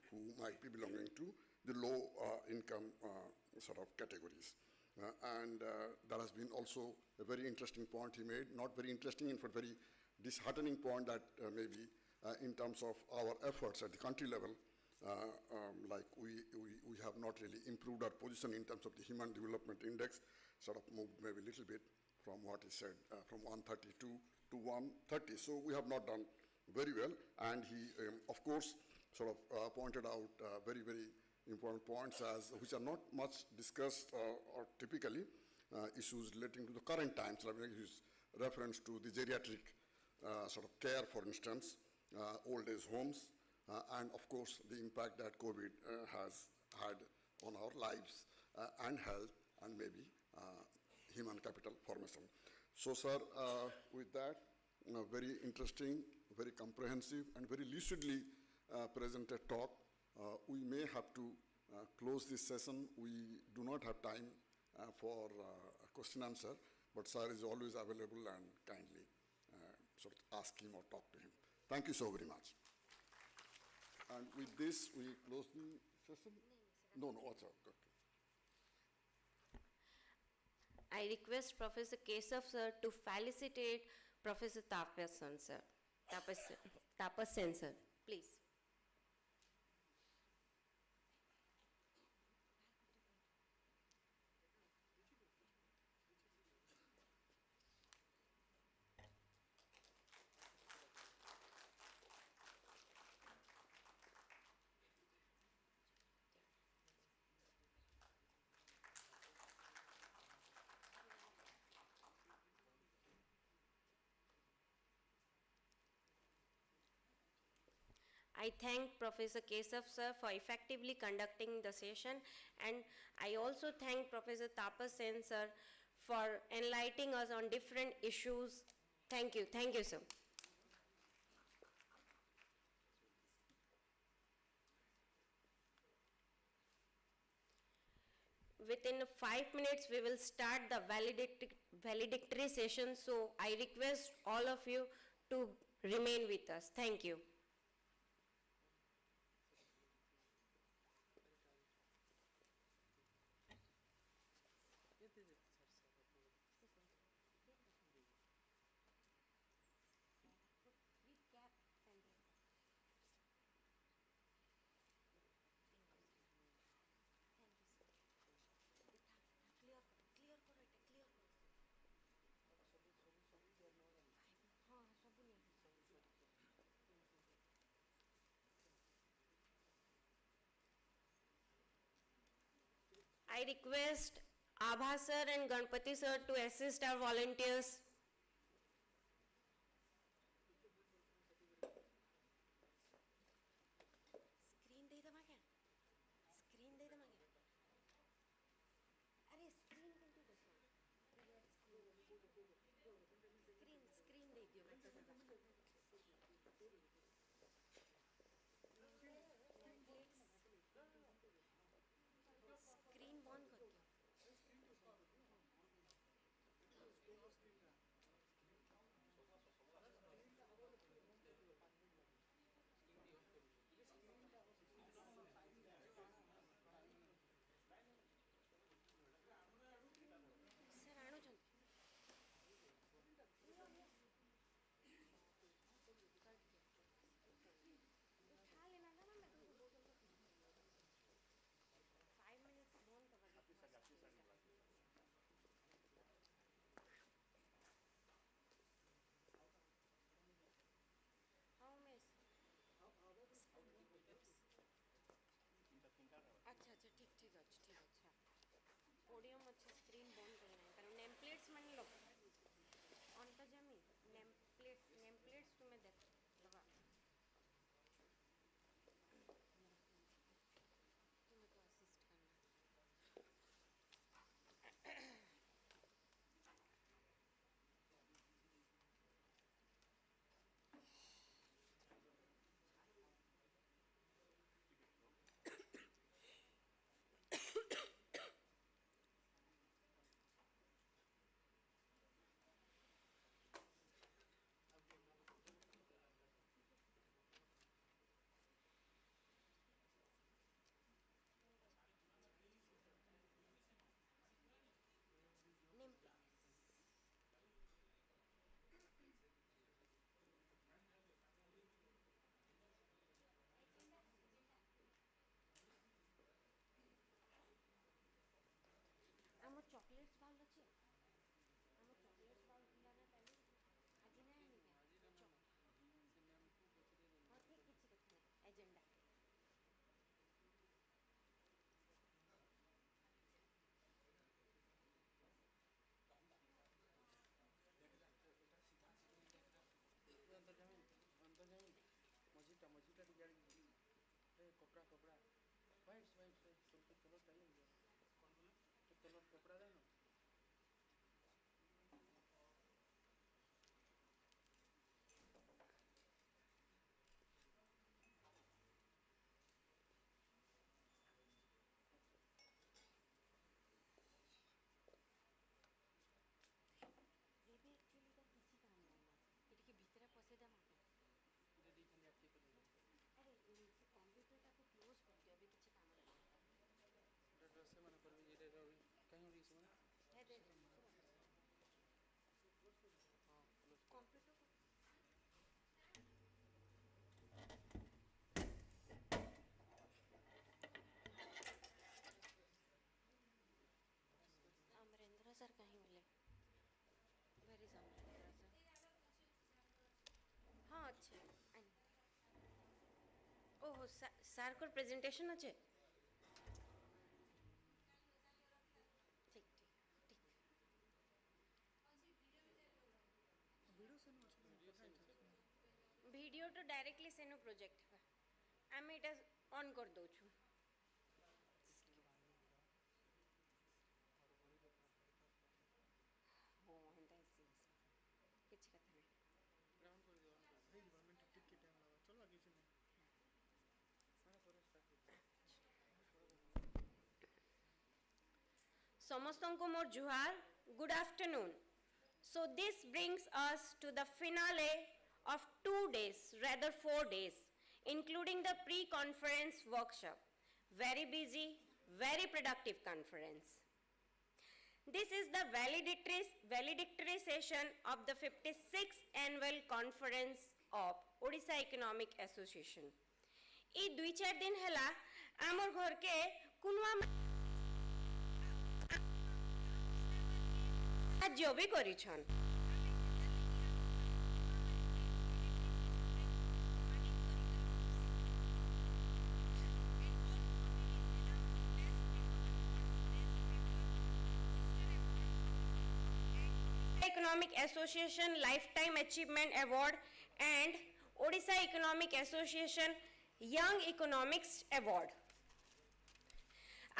who might be belonging to the low income sort of categories. And that has been also a very interesting point he made, not very interesting, in fact, very disheartening point that maybe in terms of our efforts at the country level, like we have not really improved our position in terms of the Human Development Index, sort of moved maybe a little bit from what he said, from 132 to 130. So we have not done very well. And he, of course, sort of pointed out very, very important points which are not much discussed or typically issues relating to the current times, like his reference to the geriatric sort of care, for instance, old age homes, and of course the impact that COVID has had on our lives and health and maybe human capital formation. So, sir, with that, very interesting, very comprehensive, and very lucidly presented talk, we may have to close this session. We do not have time for a question answer, but sir is always available, and kindly sort of ask him or talk to him. Thank you so very much. And with this, we close the session? No, what's up? Okay. I request Professor Keshav sir to felicitate Professor Tapasen sir. Tapasen sir, please. I thank Professor Kesav sir for effectively conducting the session, and I also thank Professor Tapas Sen sir for enlightening us on different issues. Thank you sir. Within 5 minutes, we will start the valedictory session. So I request all of you to remain with us. Thank you. I request Abha sir and Ganpati sir to assist our volunteers. Screen दे दमा क्या? Screen दे दमा क्या? अरे screen किंतु दसना. Screen दे दियो मैं तो Screen बंद कर दियो. Sir आणो चंद. उठा लेना था ना मैं तुमको बोतल का 5 minutes बंद कर दिया. How miss? अच्छा अच्छा ठीक अच्छा पोडियम अच्छे स्क्रीन बंद करना है कारण नेम प्लेट्स मान लो अंतर्जामी नेम प्लेट्स तुम्हें देख लगा तुम्हें को असिस्ट करना नेम आम चॉकलेट्स बाउल अच्छे आम चॉकलेट्स बाउल पिलाना पहले आज नहीं क्या हाँ ठीक किसी रखने एजेंडा अंतर्जामी मझीटा कपड़ा वाइट सब कलर चाहिए तो कलर कपड़ा देना ये भी एक्चुअली का किसी काम नहीं है ये के भीतर पसेदा माको दीदी खाली आपके को अरे कंप्यूटर टाको क्लोज कर दियो अभी किसी काम नहीं ड्रेस से मना कर ये देखो कहीं रीस में है दे हां कंप्यूटर को अमरेंद्र सर कहीं मिले वेर इज अमरेंद्र सर हाँ अच्छे ओहो सर को प्रेजेंटेशन अच्छे ठीक वीडियो तो डायरेक्टली सेनो प्रोजेक्ट है আমি এটা অন করে দৌছু କିଛି କଥା ନାହିଁ ଗ୍ରାଉଣ୍ଡ କରିଦିଅ ହେଇଯିବ ମିନିଟ୍ ଟିକେ ଟାଇମ୍ ଲାଗିବ ଚଲ କିଛି ନାହିଁ ମାନେ ପରେ ଷ୍ଟାର୍ଟ କରିଦିଅ ସମସ୍ତଙ୍କୁ ମୋର ଜୁହାର good afternoon so this brings us to the finale of 2 days rather 4 days including the pre-conference workshop very busy very productive conference. This is the valedictory session of the 56th Annual Conference of Odisha Economic Association. ई 2-4 दिन हैला आमर घर के कुनवा जो भी करिछन Economic Association Lifetime Achievement Award and Odisha Economic Association Young Economics Award.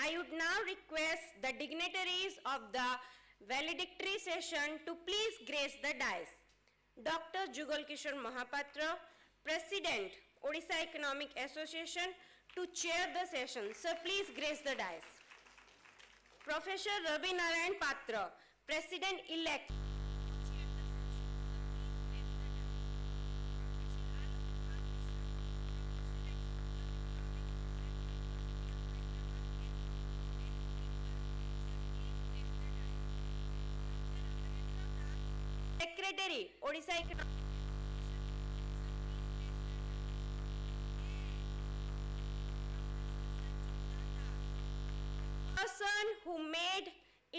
I would now request the dignitaries of the valedictory session to please grace the dais. Dr. Jugal Kishore Mahapatra, President, Odisha Economic Association, to chair the session. Sir, please grace the dais. Professor Ravi Narayan Patra, President-elect. Secretary, Odisha Economic person who made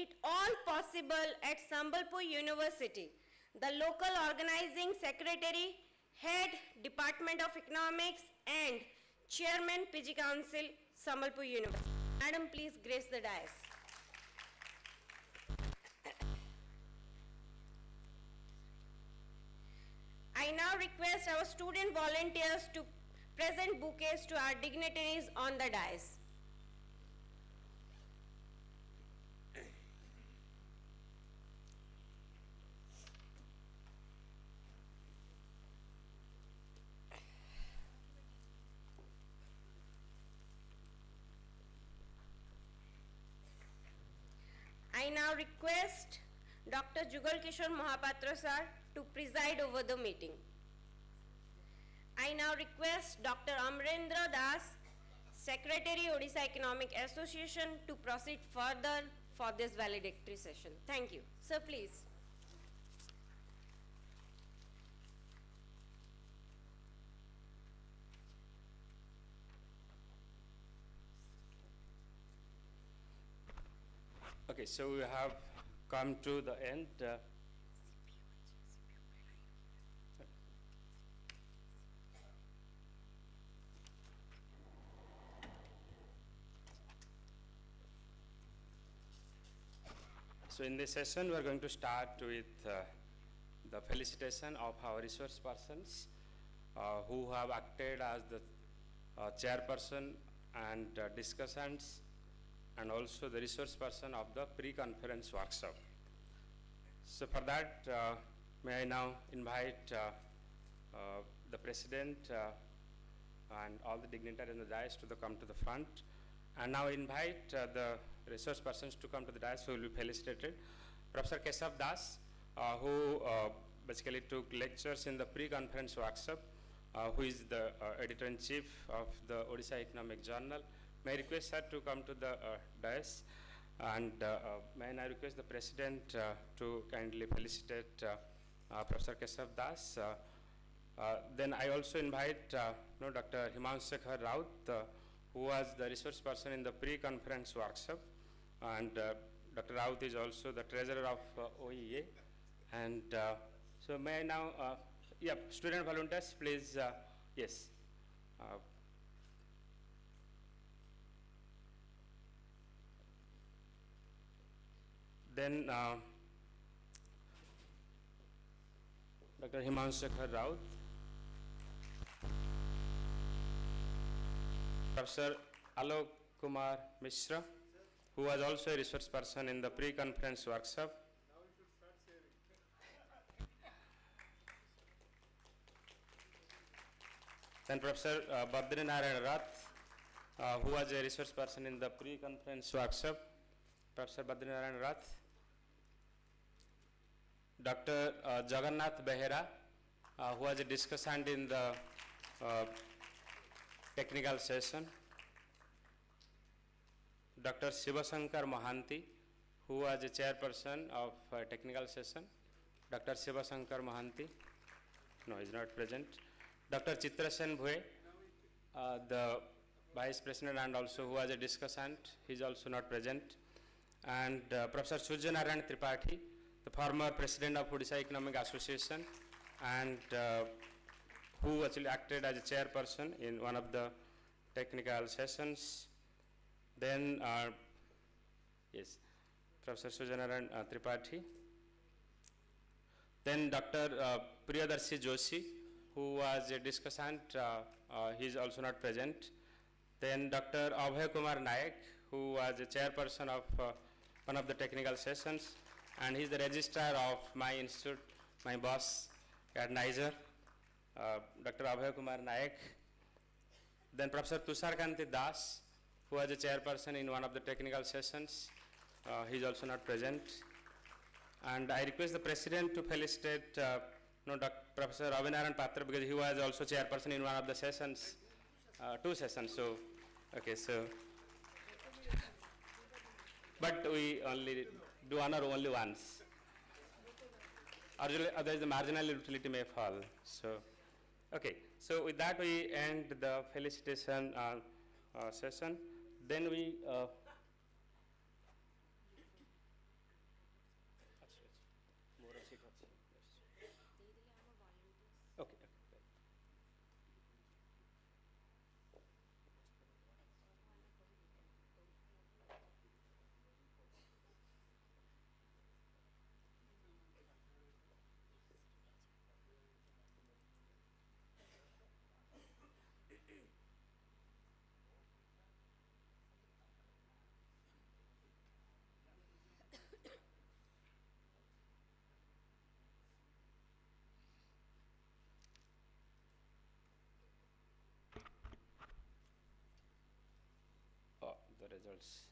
it all possible at Sambalpur University, the local organizing secretary, head Department of Economics and Chairman PG Council, Sambalpur University. Madam, please grace the dais. I now request our student volunteers to present bouquets to our dignitaries on the dais. I now request Dr. Jugal Kishore Mahapatra sir to preside over the meeting. I now request Dr. Amrendra Das, Secretary Odisha Economic Association, to proceed further for this valedictory session. Thank you. Sir, please. Okay, so we have come to the end. So in this session, we are going to start with the felicitation of our resource persons who have acted as the chairperson and discussants, and also the resource person of the pre-conference workshop. So for that, may I now invite the president and all the dignitaries in the dais to come to the front, and now invite the resource persons to come to the dais who will be felicitated. Professor Keshav Das, who basically took lectures in the pre-conference workshop, who is the editor-in-chief of the Odisha Economic Journal. May I request her to come to the dais, and may I now request the president to kindly felicitate Professor Keshav Das. Then I also invite Dr. Himanshu Raut, who was the resource person in the pre-conference workshop, and Dr. Raut is also the treasurer of OEA. And so may I now, student volunteers, please, yes. Then Dr. Himanshu Raut. Professor Alok Kumar Mishra, who was also a resource person in the pre-conference workshop. Then Professor Badri Narayan Rath, who was a resource person in the pre-conference workshop. Professor Badri Narayan Rath. Dr. Jagannath Behera, who was a discussant in the technical session. Dr. Shivasankar Mohanty, who was a chairperson of technical session. Dr. Shivasankar Mohanty, no, he is not present. Dr. Chitrasen Bhue, the vice president and also who was a discussant, he is also not present. And Professor Suryanarayan Tripathi, the former president of Odisha Economic Association, and who actually acted as a chairperson in one of the technical sessions. Then, yes, Professor Suryanarayan Tripathi. Then Dr. Priyadarshi Joshi, who was a discussant, he is also not present. Then Dr. Abhay Kumar Nayak, who was a chairperson of one of the technical sessions, and he is the registrar of my institute, my boss at Niger, Dr. Abhay Kumar Nayak. Then Professor Tushar Das, who was a chairperson in one of the technical sessions, he is also not present. And I request the president to felicitate Professor Abhinarayan Patra, because he was also chairperson in one of the sessions, 2 sessions. So, okay, so, but we only do honor only once. Otherwise, the marginal utility may fall. So, okay. So, with that, we end the felicitation session. Then we. Okay. The results.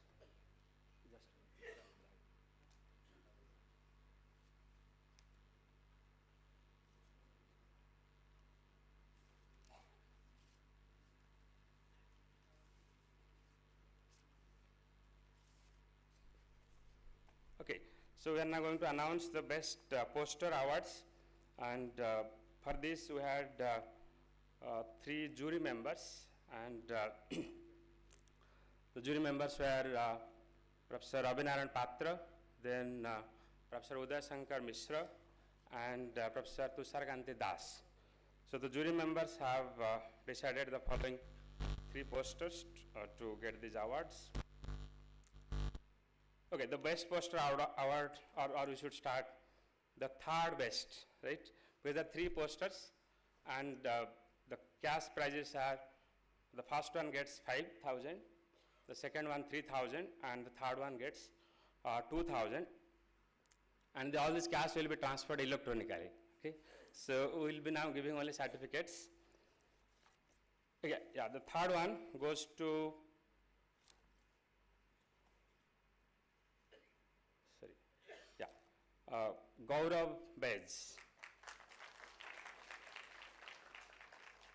Okay, so we are now going to announce the best poster awards, and for this we had 3 jury members, and the jury members were Professor Abhinarayan Patra, then Professor Uday Shankar Mishra, and Professor Tushar Das. So the jury members have decided the following 3 posters to get these awards. Okay, the best poster award, or we should start the 3rd best, right? With the 3 posters, and the cash prizes are, the first one gets 5,000, the second one 3,000, and the third one gets 2,000. And all this cash will be transferred electronically. Okay, so we will be now giving only certificates. Okay, yeah, the third one goes to. Gaurav Bez.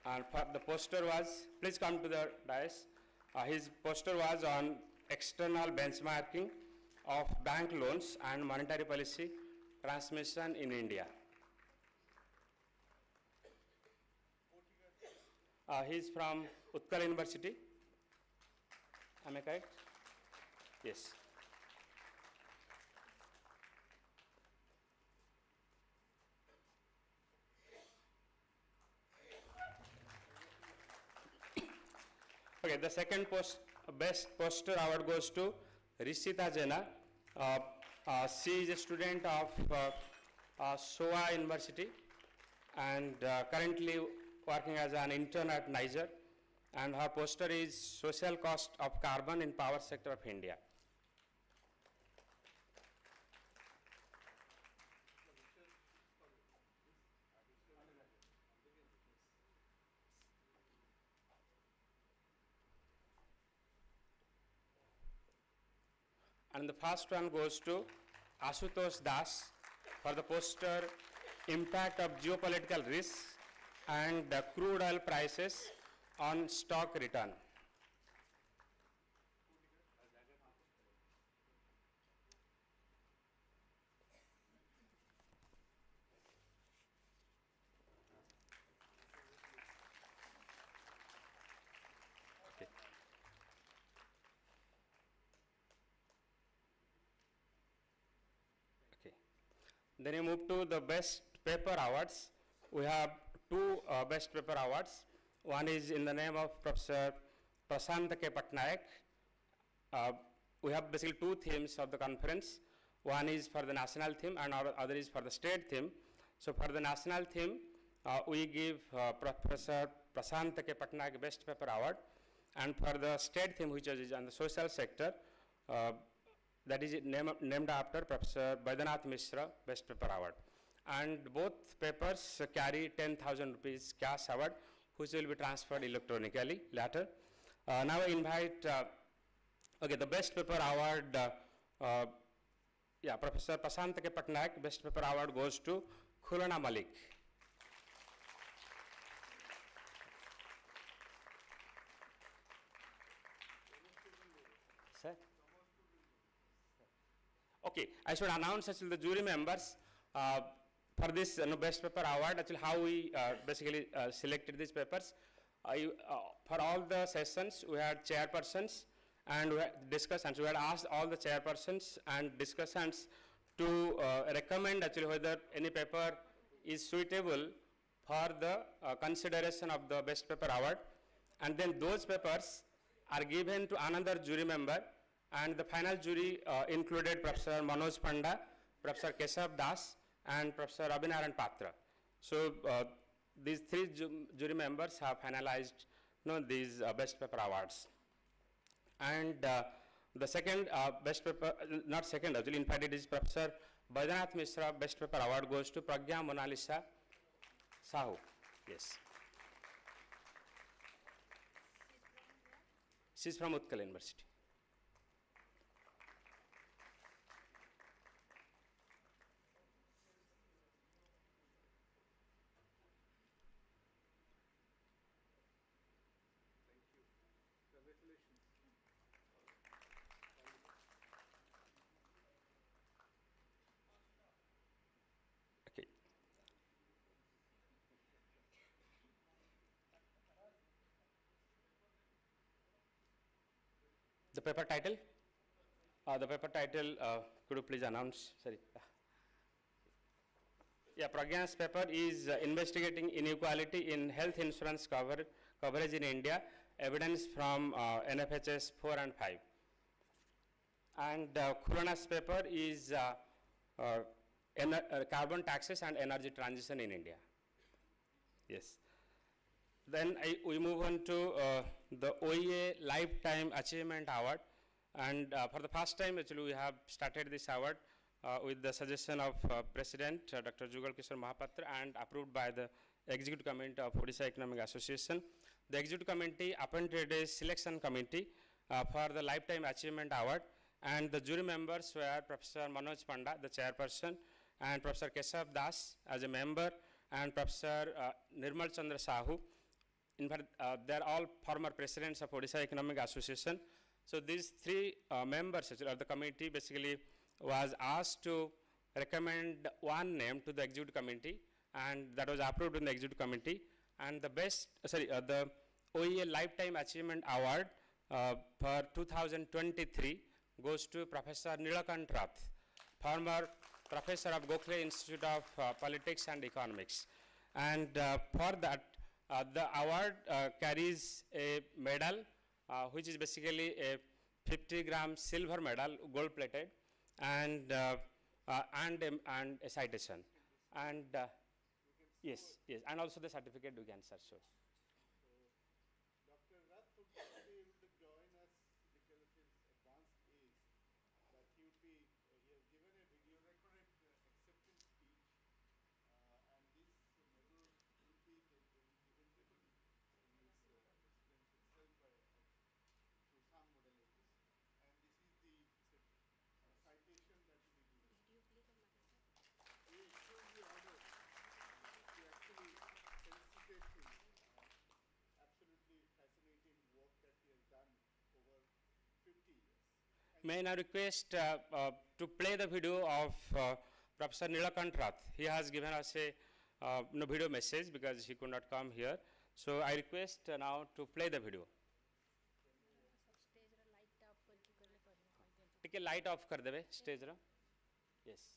And the poster was, please come to the dais. His poster was on external benchmarking of bank loans and monetary policy transmission in India. He is from Utkal University. Am I correct? Yes. Okay, the second best poster award goes to Rishita Jena. She is a student of SOA University and currently working as an intern at Niger. and her poster is Social Cost of Carbon in Power Sector of India. And the first one goes to Ashutosh Das for the poster Impact of Geopolitical Risks and the Crude Oil Prices on Stock Return. Okay. Okay. Then you move to the Best Paper Awards. We have two Best Paper Awards. One is in the name of Professor Prashant K. Patnaik. We have basically two themes of the conference. One is for the national theme and other is for the state theme. So for the national theme, we give Professor Prashant K. Patnaik Best Paper Award. And for the state theme, which is on the social sector, that is named after Professor Baidyanath Mishra Best Paper Award. And both papers carry 10,000 rupees cash award, which will be transferred electronically later. Now I invite, okay, the Best Paper Award, Professor Prashant K. Patnaik Best Paper Award goes to Khulna Malik. Sir? Okay, I should announce actually the jury members for this Best Paper Award, actually how we basically selected these papers. For all the sessions, we had chairpersons and we had discussants. We had asked all the chairpersons and discussants to recommend actually whether any paper is suitable for the consideration of the Best Paper Award. And then those papers are given to another jury member, and the final jury included Professor Manoj Panda, Professor Keshav Das, and Professor Abhinaran Patra. So these three jury members have finalized these Best Paper Awards. And the second Best Paper, not second actually, in fact it is Professor Baidyanath Mishra Best Paper Award goes to Pragya Monalisa Sahu. Yes. She is from Utkal University. Okay. The paper title? Could you please announce? Sorry. Yeah, Pragya's paper is investigating inequality in health insurance coverage in India, evidence from NFHS 4 and 5. And Khulna's paper is carbon taxes and energy transition in India. Yes. Then we move on to the OEA Lifetime Achievement Award. And for the first time, actually, we have started this award with the suggestion of President Dr. Jugal Kishore Mahapatra and approved by the Executive Committee of Odisha Economic Association. The Executive Committee appointed a selection committee for the Lifetime Achievement Award, and the jury members were Professor Manoj Panda, the chairperson, and Professor Keshav Das as a member, and Professor Nirmal Chandra Sahu. In fact, they are all former presidents of Odisha Economic Association. So these three members of the committee basically was asked to recommend one name to the Executive Committee, and that was approved in the Executive Committee. And the the OEA Lifetime Achievement Award for 2023 goes to Professor Nilakant Rath, former professor of Gokhale Institute of Politics and Economics. And for that, the award carries a medal, which is basically a 50-gram silver medal, gold-plated, and a citation. And yes, and also the certificate we can search. So. may I now request to play the video of Professor Nilakant Rath. He has given us a video message because he could not come here. So I request now to play the video. ठीक है light of कर देवे stage रा yes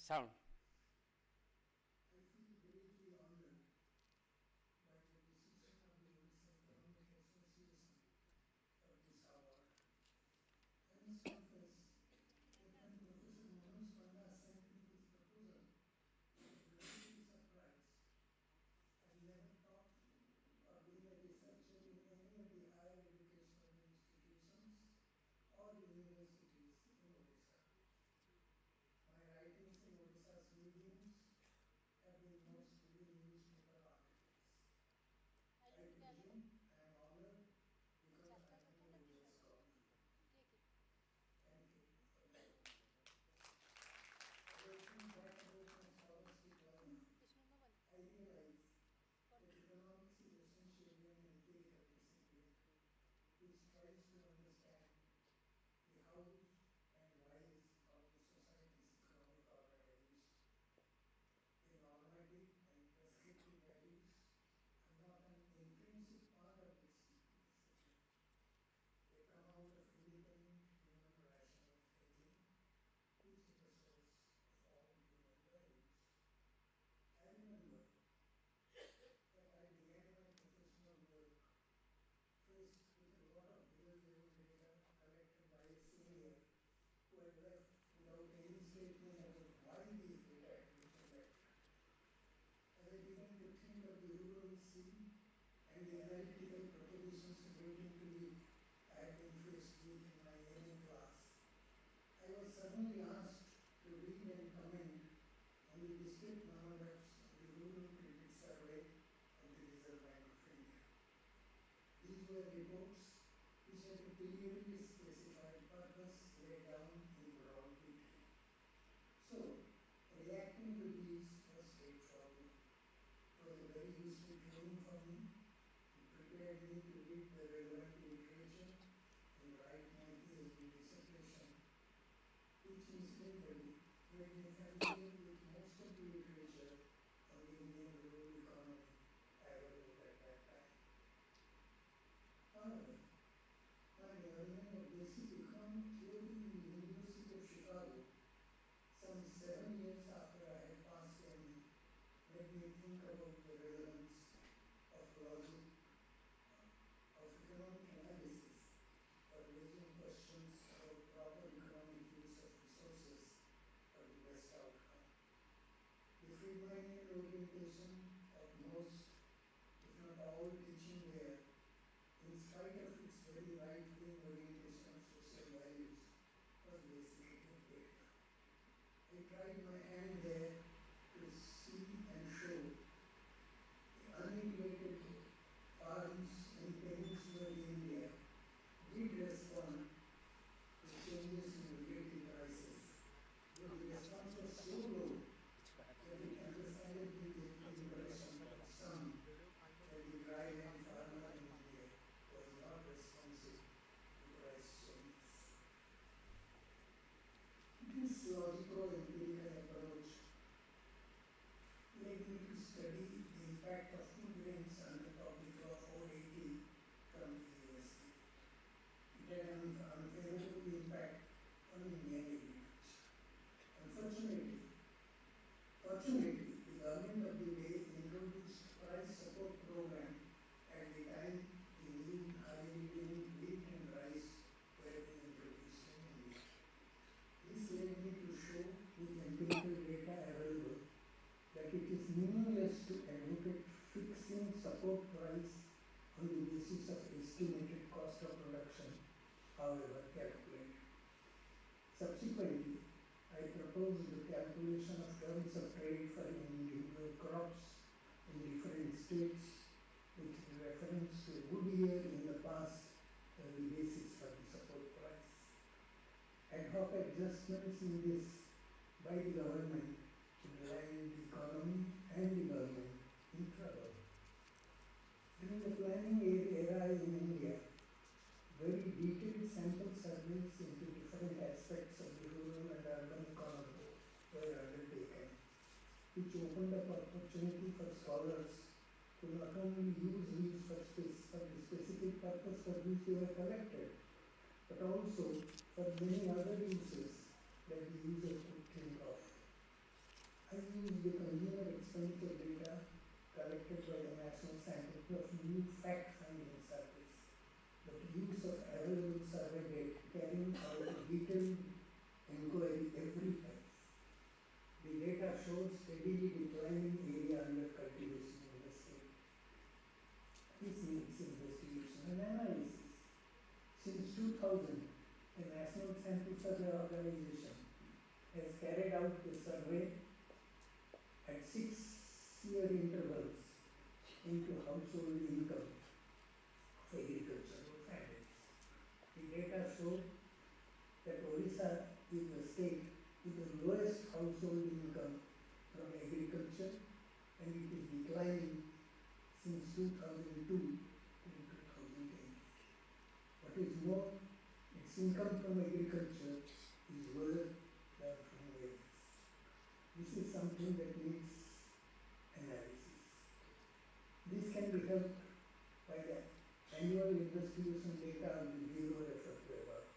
sound or universities in Odisha. My writings in Odisha's mediums have been mostly in newspaper articles. I presume I am honored because I am an Odia scholar. Thank you for your looking back about my scholarship life, I realize that economics is essentially an empirical discipline which tries to understand the hows and whys of the society's economic organization. The normative and prescriptive values are not an intrinsic part of this discipline. They come out of independent human rational thinking, which is the source of all human values. I remember that I began my professional work faced with a lot of behavioral data collected by a senior who had left without any statement about why these data had been collected. As I began to think of the rural scene and the analytical propositions relating to it I had been faced with in my MA class, I was suddenly asked to read and comment on the district roundups of the Rural Credit Survey of the Reserve Bank of India. These were reports which had a clearly specified purpose laid down in broad detail. So, reacting to these was straightforward. It was a very useful training for me. It prepared me to read the relevant literature and write my PhD dissertation, which incidentally made me familiar with most of the literature on the Indian rural economy available at that time. However, my learning of basic economic theory in the University of Chicago, some 7 years after I had passed MA, made me think about the relevance of logic, of economic analysis for raising questions about proper economic use of resources for the best outcome. The Friedmanian orientation of most, if not all, teaching there, in spite of its very right-wing orientation of social values, was basically data. I tried my hand there to see and show the unregulated farms in peninsular India did respond to changes in relative prices, but the response was so low that it understandably gave the impression of some that the dry-land farmer in India was not responsive to price changes. This logical empirical approach led me to study the impact of food grains under public law 480 from the USA. It had an unfavorable impact on Indian agriculture. Unfortunately, the government of the day introduced price support program at the time the new high-yielding wheat and rice were being introduced in India. This led me to show with empirical data available that it is meaningless to advocate fixing support price on the basis of estimated cost of production, however calculated. Subsequently, I proposed the calculation of terms of trade for individual crops in different states with reference to a good year in the past as the basis for the support price. Ad hoc adjustments in this by the government would land the economy and the government in trouble. During the planning era in India, very scholars to not only use these for the specific purpose for which they were collected, but also for many other uses that the user could think of. I use the consumer expenditure data collected by the National Center of New Fact-Finding Service, but use of available survey data carrying out a detailed inquiry every time. The data shows steadily declining area under cultivation in the state. This needs investigation and analysis. Since 2000, the National Sample Survey Organization has carried out the survey at 6-year intervals into household income of agricultural families. The data show that Odisha is the state with the lowest household income from agriculture, and it is declining since 2002 to 2008. What is more, its income from agriculture is lower than from wages. This is something that needs analysis. This can be helped by the annual investigation data of the Bureau referred to above.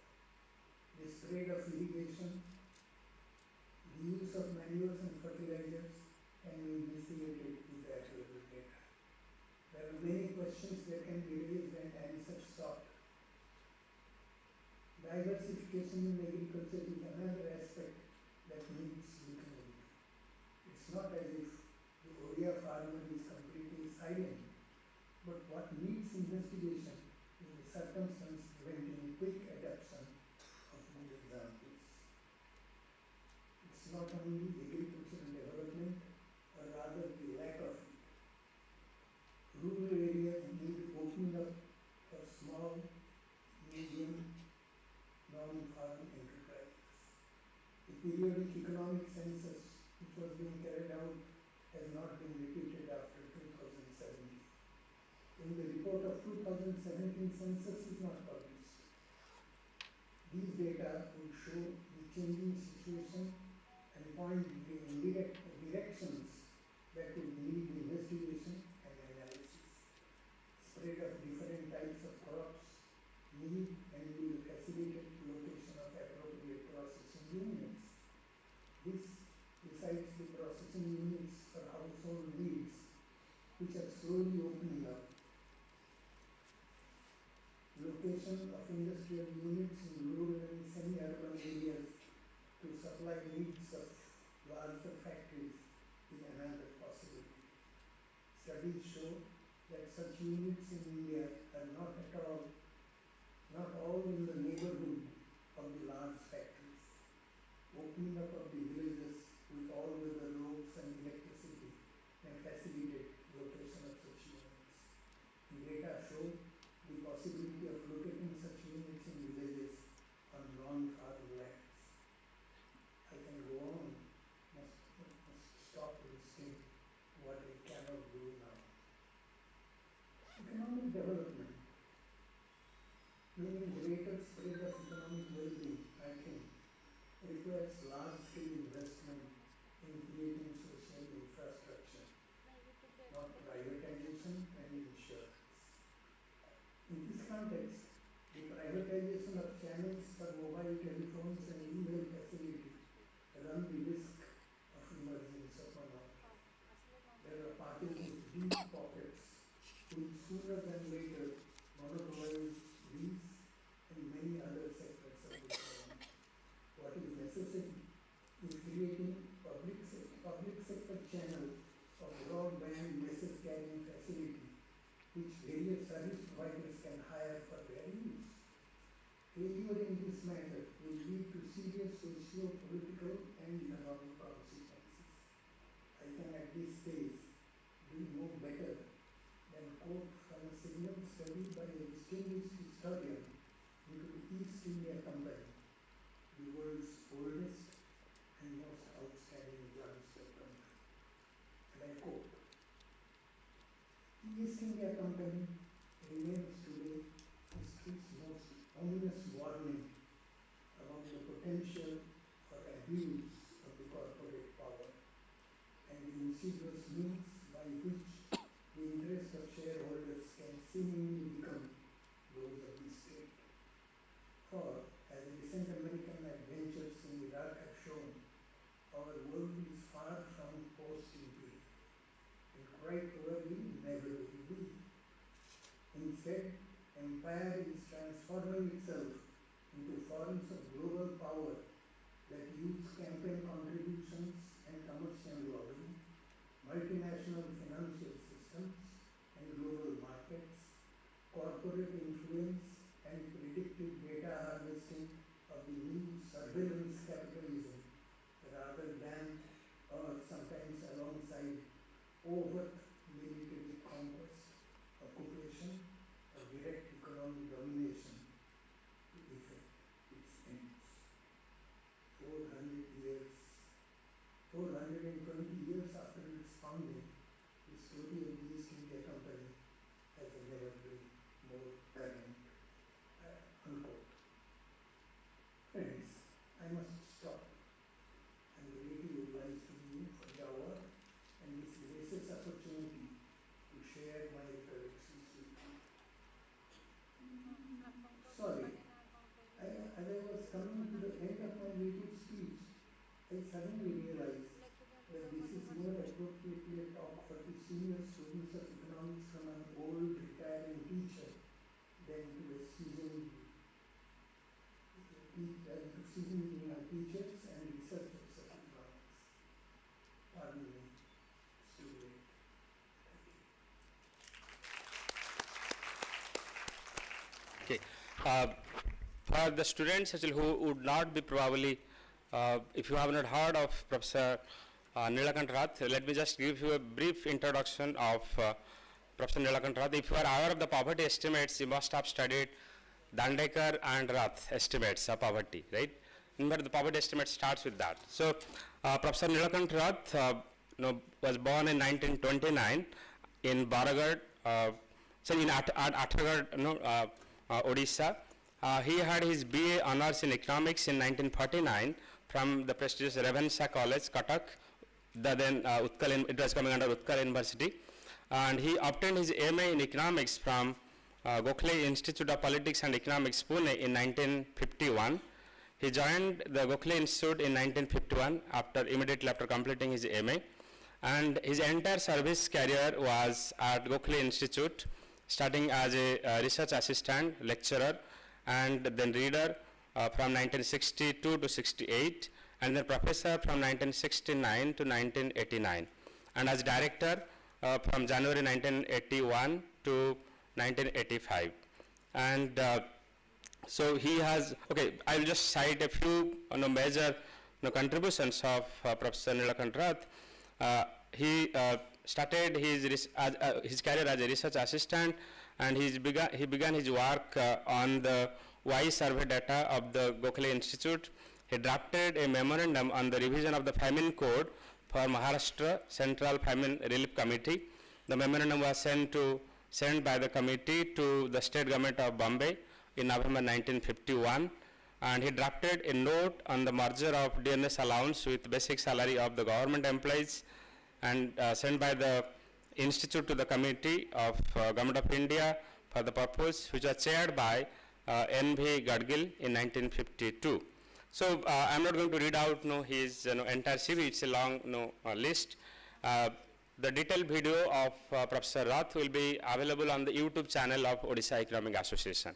The spread of irrigation, the use of manures and fertilizers can be investigated with the available data. There are many questions that can be raised and answers sought. Diversification in agriculture is another aspect that needs looking into. It's not as if the Odia farmer is completely silent, but what needs investigation is the circumstance preventing quick adoption of new examples. It's not only agricultural development, or rather the lack of it. Rural areas need opening up for small, medium, non-farm enterprises. The periodic economic census which was being carried out has not been repeated after 2017. In the report of 2017 census is not published. These data would show the changing situation and point the indirect directions that would need investigation and analysis. Spread of different types of crops need and will facilitate location of appropriate processing units. This, besides the processing units for household needs, which are slowly opening up. Location of industrial units in rural and semi-urban areas to supply needs of larger factories is another possibility. Studies show that such units in India are not all in the neighborhood of the large factories. Opening up of the villages with all weather roads and electricity can facilitate location of such units. The data show the possibility of locating such units in villages on non-farm lands. I can go on, must stop listing what I cannot do now. Economic development, meaning greater spread of economic well-being, I think, requires large-scale investment in creating social infrastructure, not privatization and insurance. In this context, the privatization of channels for mobile telephones and email facility run the risk of emergence of monopoly. There are parties with deep pockets who will sooner than later monopolize these and many other sectors of the economy. What is necessary is creating public sector channel of broadband message carrying facility which various service providers can hire for their use. Failure in this matter will lead to serious socio-political and economic consequences. I can at this stage do no better than quote from a signal study by a distinguished historian into the East India Company, the world's oldest and most outstanding joint company. And I quote, the East India Company remains today history's most ominous warning about the potential for abuse of the corporate power and the insidious means by which Instead, empire is transforming itself into forms of global power that use campaign contributions and commercial lobbying, multinational financial systems and global markets, corporate influence and predictive data harvesting of the new surveillance capitalism rather than or sometimes alongside overt military conquest, occupation or direct economic domination to effect its ends. 420 years after its founding, the story of the East India Company has never been more current. Unquote. Friends, I must stop and really obliged to you for the hour and this gracious opportunity to share my recollections with you. Sorry, as I was coming to the end of my native speech, I suddenly realized that this is more appropriately a talk for the senior students of economics from an old retiring teacher than to a seasoned teachers and researchers of economics. Pardon me, it's too late. Thank you. Okay. For the students actually who would not be probably, if you have not heard of Professor Nilakant Rath, let me just give you a brief introduction of Professor Nilakant Rath. If you are aware of the poverty estimates, you must have studied Dandekar and Rath estimates of poverty, right? Remember, the poverty estimate starts with that. So, Professor Nilakant Rath was born in 1929 in Baragarh, in Athagarh, Odisha. He had his BA honors in economics in 1949 from the prestigious Ravenshaw College, Cuttack. It was coming under Utkal University. And he obtained his MA in economics from Gokhale Institute of Politics and Economics, Pune in 1951. He joined the Gokhale Institute in 1951 immediately after completing his MA. And his entire service career was at Gokhale Institute, starting as a research assistant, lecturer, and then reader from 1962 to 68, and then professor from 1969 to 1989, and as director from January 1981 to 1985. And so he has, okay, I will just cite a few major contributions of Professor Nilakant Rath. He started his career as a research assistant, and he began his work on the Y survey data of the Gokhale Institute. He drafted a memorandum on the revision of the famine code for Maharashtra Central Famine Relief Committee. The memorandum was sent by the committee to the state government of Bombay in November 1951, and he drafted a note on the merger of DNS allowance with basic salary of the government employees, and sent by the institute to the committee of Government of India for the purpose, which was chaired by N.V. Gadgil in 1952. So I'm not going to read out his entire CV. It's a long list. The detailed video of Professor Rath will be available on the YouTube channel of Odisha Economic Association.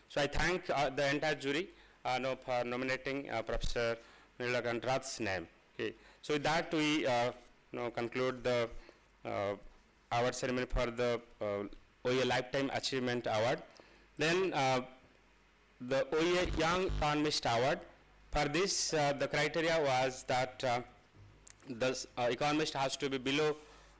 So I thank the entire jury for nominating Professor Nilakant Rath's name. Okay. So with that, we conclude the award ceremony for the OEA Lifetime Achievement Award. Then the OEA Young Economist Award. For this, the criteria was that the economist has to be below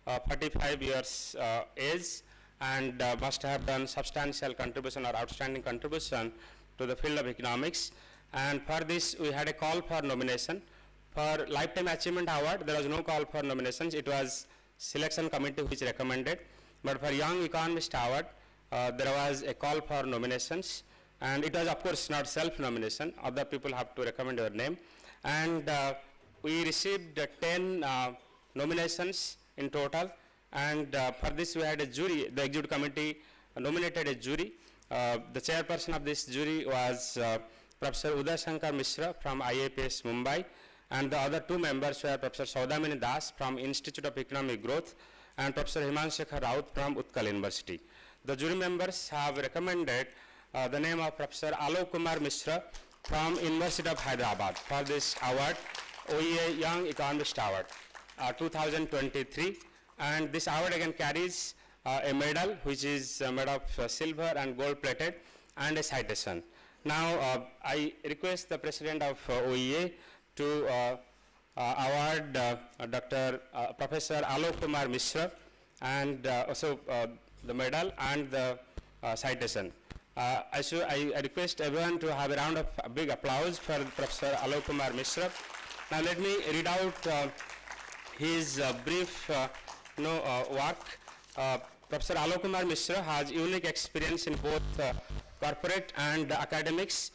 45 years age and must have done substantial contribution or outstanding contribution to the field of economics. And for this, we had a call for nomination. For Lifetime Achievement Award, there was no call for nominations. It was selection committee which recommended. But for Young Economist Award, there was a call for nominations. And it was, of course, not self-nomination. Other people have to recommend your name. And we received 10 nominations in total. And for this, we had a jury. The executive committee nominated a jury. The chairperson of this jury was Professor Uday Shankar Mishra from IAPS Mumbai. And the other two members were Professor Saudamini Das from Institute of Economic Growth and Professor Himanshekhar Raut from Utkal University. the jury members have recommended the name of Professor Alok Kumar Mishra from University of Hyderabad for this award, OEA Young Economist Award 2023. And this award again carries a medal which is made of silver and gold plated and a citation. Now I request the President of OEA to award Professor Alok Kumar Mishra and also the medal and the citation. I request everyone to have a round of big applause for Professor Alok Kumar Mishra. Now let me read out his brief work. Professor Alok Kumar Mishra has unique experience in both corporate and academics.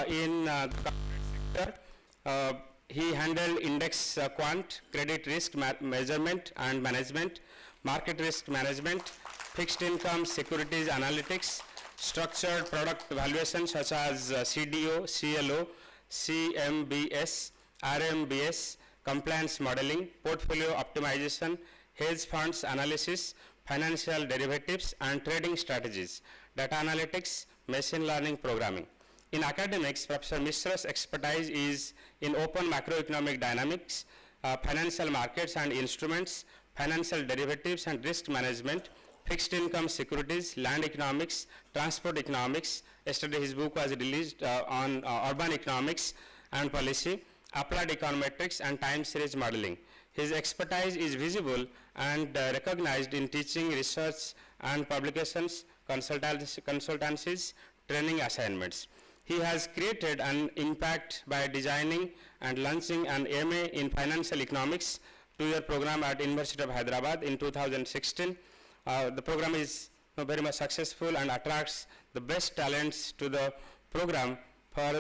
In the corporate sector, he handled index quant, credit risk measurement and management, market risk management, fixed income securities analytics, structured product valuation such as CDO, CLO, CMBS, RMBS, compliance modeling, portfolio optimization, hedge funds analysis, financial derivatives and trading strategies, data analytics, machine learning programming. In academics, Professor Mishra's expertise is in open macroeconomic dynamics, financial markets and instruments, financial derivatives and risk management, fixed income securities, land economics, transport economics. Yesterday his book was released on urban economics and policy, applied econometrics and time series modeling. His expertise is visible and recognized in teaching, research and publications, consultancies, training assignments. He has created an impact by designing and launching an MA in Financial Economics 2-year program at University of Hyderabad in 2016. The program is very much successful and attracts the best talents to the program for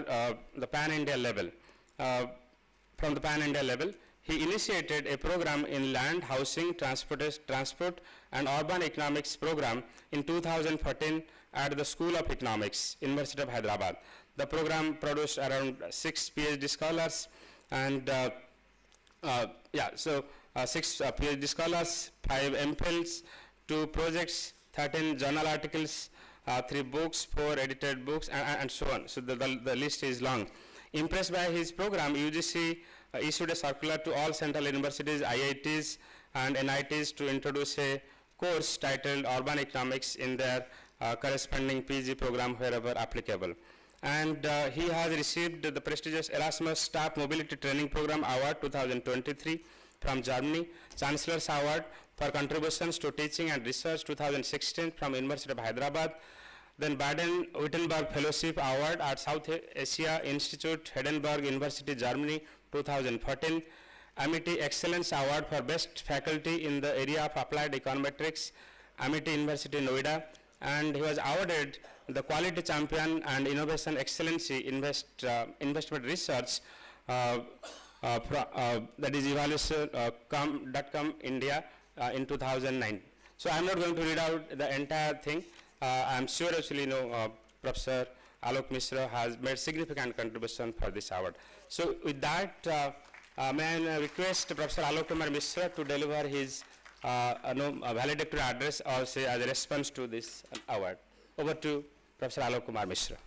the pan-India level. From the pan-India level, he initiated a program in land, housing, transport and urban economics program in 2014 at the School of Economics, University of Hyderabad. The program produced around 6 PhD scholars and 6 PhD scholars, 5 MPhils, 2 projects, 13 journal articles, 3 books, 4 edited books, and so on. So the list is long. Impressed by his program, UGC issued a circular to all central universities, IITs, and NITs to introduce a course titled Urban Economics in their corresponding PG program wherever applicable. And he has received the prestigious Erasmus Staff Mobility Training Program Award 2023 from Germany, Chancellor's Award for contributions to teaching and research 2016 from University of Hyderabad, then Baden-Württemberg Fellowship Award at South Asia Institute, Heidelberg University, Germany 2014, Amity Excellence Award for Best Faculty in the area of Applied Econometrics, Amity University, Noida, and he was awarded the Quality Champion and Innovation Excellency Investment Research that is evaluation.com India in 2009. So I'm not going to read out the entire thing. I'm sure actually Professor Alok Mishra has made significant contribution for this award. So with that, may I request Professor Alok Kumar Mishra to deliver his valedictory address or say as a response to this award. Over to Professor Alok Kumar Mishra.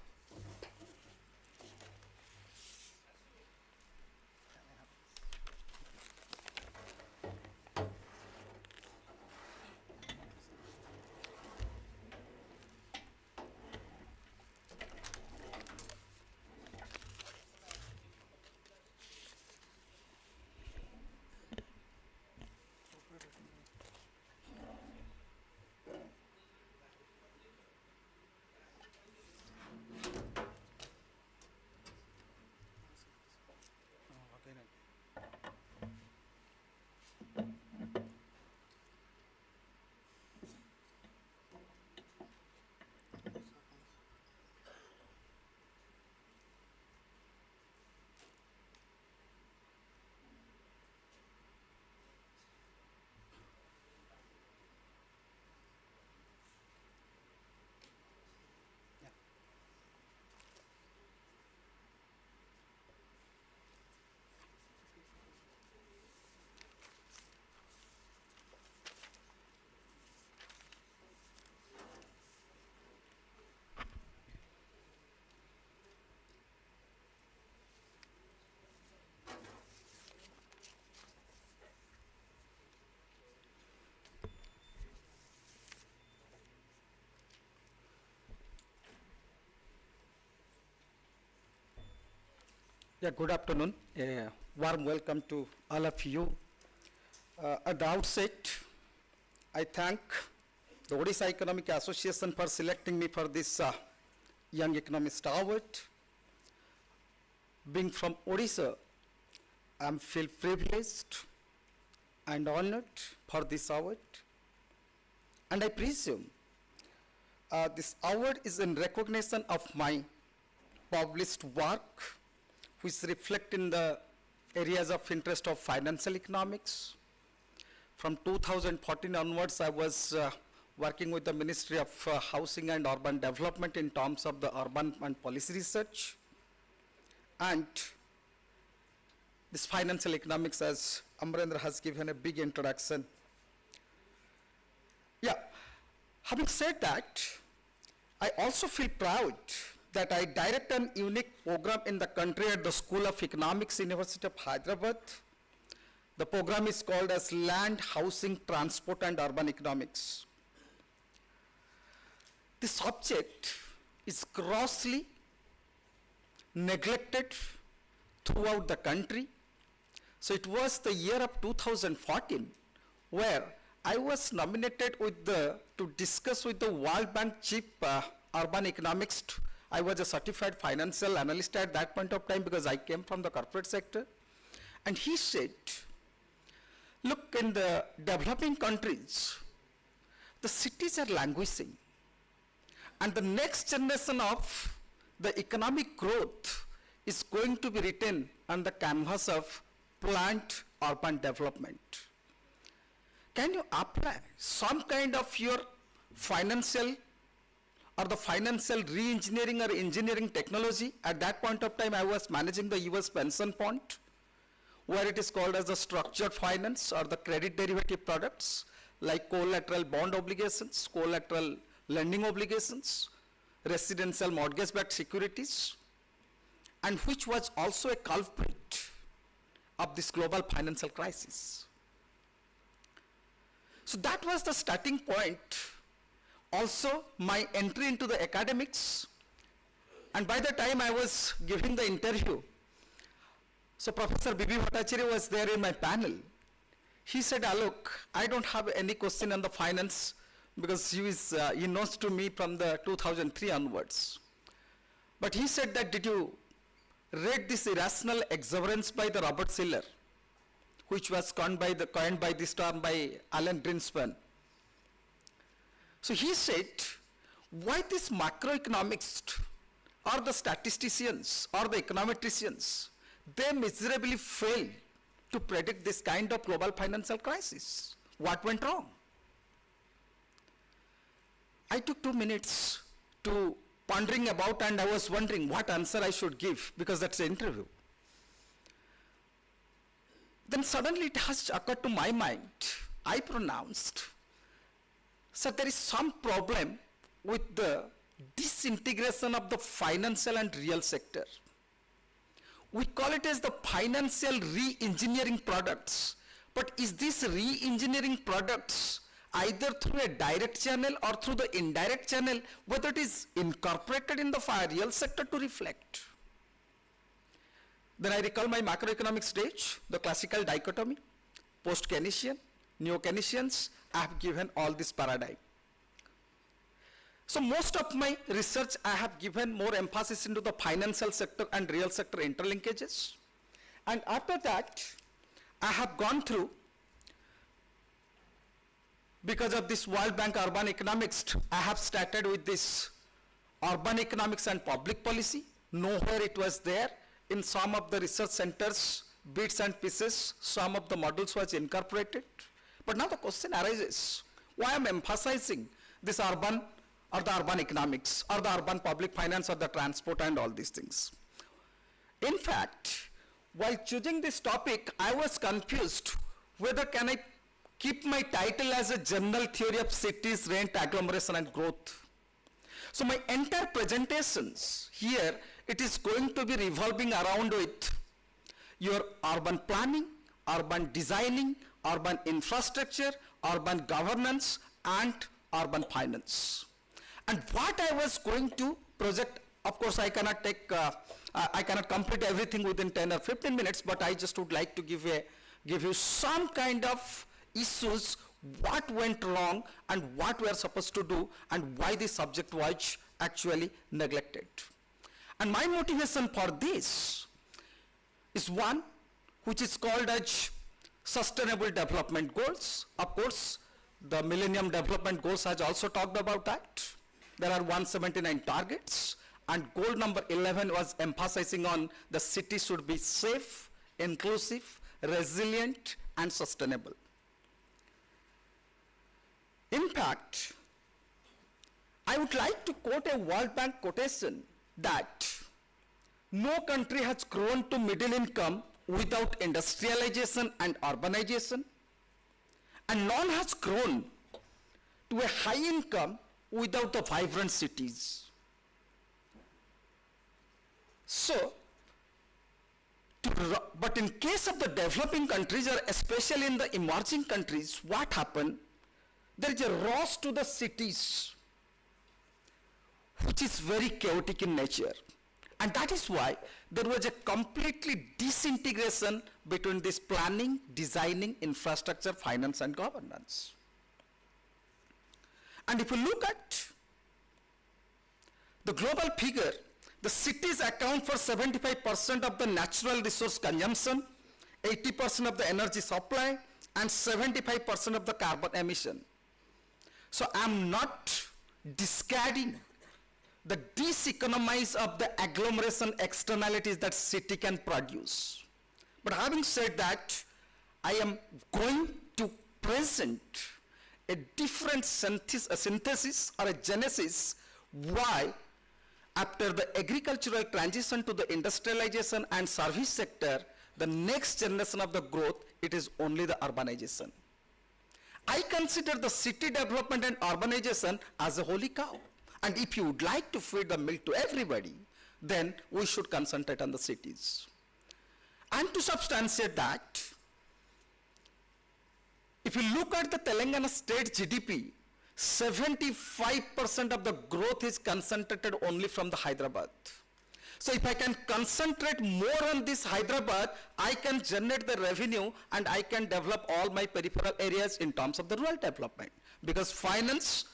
Yeah, good afternoon. A warm welcome to all of you. At the outset, I thank the Odisha Economic Association for selecting me for this Young Economist Award. Being from Odisha, I feel privileged and honored for this award. And I presume this award is in recognition of my published work, which reflect in the areas of interest of financial economics. From 2014 onwards, I was working with the Ministry of Housing and Urban Development in terms of the urban and policy research. And this financial economics, as Amrendra has given a big introduction. Yeah, having said that, I also feel proud that I direct an unique program in the country at the School of Economics, University of Hyderabad. The program is called as Land, Housing, Transport and Urban Economics. The subject is grossly neglected throughout the country. So it was the year of 2014 where I was nominated with to discuss with the World Bank Chief Urban Economics. I was a certified financial analyst at that point of time because I came from the corporate sector. And he said, look, in the developing countries, the cities are languishing. And the next generation of the economic growth is going to be written on the canvas of planned urban development. Can you apply some kind of your financial or the financial re-engineering or engineering technology? At that point of time, I was managing the US pension fund, where it is called as the structured finance or the credit derivative products, like collateral bond obligations, collateral lending obligations, residential mortgage-backed securities, and which was also a culprit of this global financial crisis. So that was the starting point. Also, my entry into the academics, and by the time I was giving the interview, so Professor B.B. Bhattacharya was there in my panel. He said, Alok, I don't have any question on the finance because he knows to me from the 2003 onwards. But he said that, did you read this Irrational Exuberance by the Robert Shiller, which was coined by this term by Alan Greenspan. So he said, why these macroeconomics or the statisticians or the econometricians, they miserably fail to predict this kind of global financial crisis? What went wrong? I took 2 minutes to pondering about, and I was wondering what answer I should give because that's an interview. Then suddenly it has occurred to my mind. I pronounced, so there is some problem with the disintegration of the financial and real sector. We call it as the financial re-engineering products. But is this re-engineering products either through a direct channel or through the indirect channel, whether it is incorporated in the real sector to reflect? Then I recall my macroeconomic stage, the classical dichotomy, post-Keynesian, neo-Keynesians. I have given all this paradigm. So most of my research, I have given more emphasis into the financial sector and real sector interlinkages. And after that, I have gone through, because of this World Bank urban economics, I have started with this urban economics and public policy. Nowhere it was there. In some of the research centers, bits and pieces, some of the modules was incorporated. But now the question arises, why I'm emphasizing this urban or the urban economics or the urban public finance or the transport and all these things? In fact, while choosing this topic, I was confused whether can I keep my title as a general theory of cities, rent, agglomeration and growth. So my entire presentations here, it is going to be revolving around with your urban planning, urban designing, urban infrastructure, urban governance and urban finance. And what I was going to project Of course, I cannot I cannot complete everything within 10 or 15 minutes, but I just would like to give you some kind of issues, what went wrong and what we are supposed to do and why this subject was actually neglected. And my motivation for this is one which is called as Sustainable Development Goals. Of course, the Millennium Development Goals has also talked about that. There are 179 targets, and goal number 11 was emphasizing on the city should be safe, inclusive, resilient, and sustainable. In fact, I would like to quote a World Bank quotation that no country has grown to middle income without industrialization and urbanization, and none has grown to a high income without the vibrant cities. So, but in case of the developing countries, or especially in the emerging countries, what happened? There is a rush to the cities, which is very chaotic in nature. And that is why there was a completely disintegration between this planning, designing, infrastructure, finance, and governance. And if you look at the global figure, the cities account for 75% of the natural resource consumption, 80% of the energy supply, and 75% of the carbon emission. So I'm not discarding the diseconomize of the agglomeration externalities that city can produce. But having said that, I am going to present a different synthesis or a genesis why after the agricultural transition to the industrialization and service sector, the next generation of the growth, it is only the urbanization. I consider the city development and urbanization as a holy cow. And if you would like to feed the milk to everybody, then we should concentrate on the cities. And to substantiate that, if you look at the Telangana state GDP, 75% of the growth is concentrated only from the Hyderabad. So if I can concentrate more on this Hyderabad, I can generate the revenue and I can develop all my peripheral areas in terms of the rural development. Because finance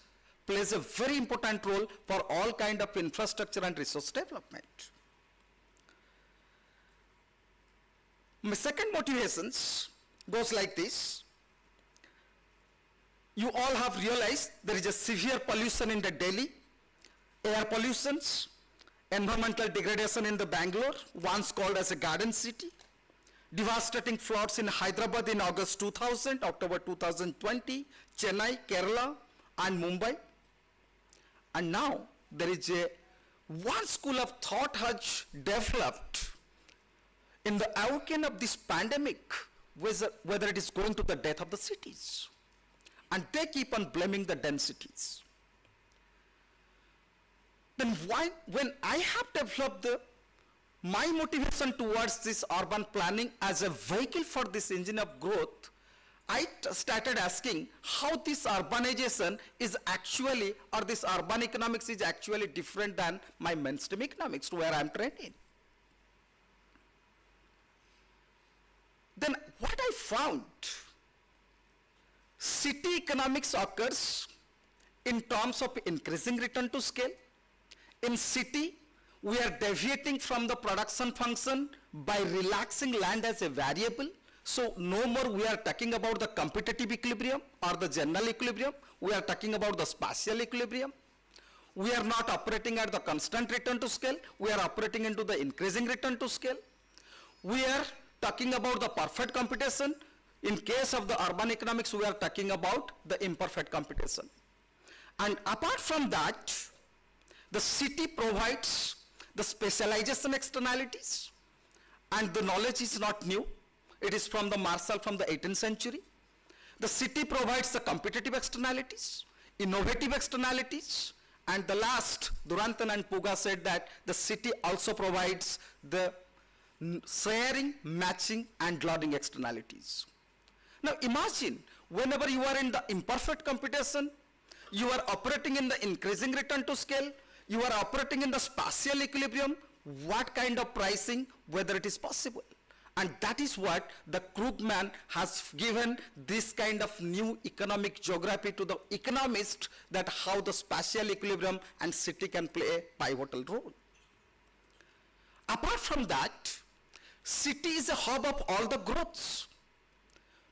plays a very important role for all kind of infrastructure and resource development. My second motivations goes like this. You all have realized there is a severe pollution in the Delhi, air pollutions, environmental degradation in the Bangalore, once called as a garden city, devastating floods in Hyderabad in August 2000, October 2020, Chennai, Kerala, and Mumbai. And now there is one school of thought has developed in the awakening of this pandemic, whether it is going to the death of the cities. And they keep on blaming the densities. Then why, when I have developed my motivation towards this urban planning as a vehicle for this engine of growth, I started asking how this urbanization is actually, or this urban economics is actually different than my mainstream economics where I'm trained in. Then what I found, city economics occurs in terms of increasing return to scale. In city, we are deviating from the production function by relaxing land as a variable. So no more we are talking about the competitive equilibrium or the general equilibrium. We are talking about the spatial equilibrium. We are not operating at the constant return to scale. We are operating into the increasing return to scale. We are talking about the perfect computation. In case of the urban economics, we are talking about the imperfect computation. And apart from that, the city provides the specialization externalities, and the knowledge is not new. It is from the Marshall from the 18th century. The city provides the competitive externalities, innovative externalities, and the last, Durantan and Puga said that the city also provides the sharing, matching, and loading externalities. Now imagine, whenever you are in the imperfect computation, you are operating in the increasing return to scale, you are operating in the spatial equilibrium, what kind of pricing, whether it is possible. And that is what the Krugman has given this kind of new economic geography to the economist, that how the spatial equilibrium and city can play a pivotal role. Apart from that, city is a hub of all the growths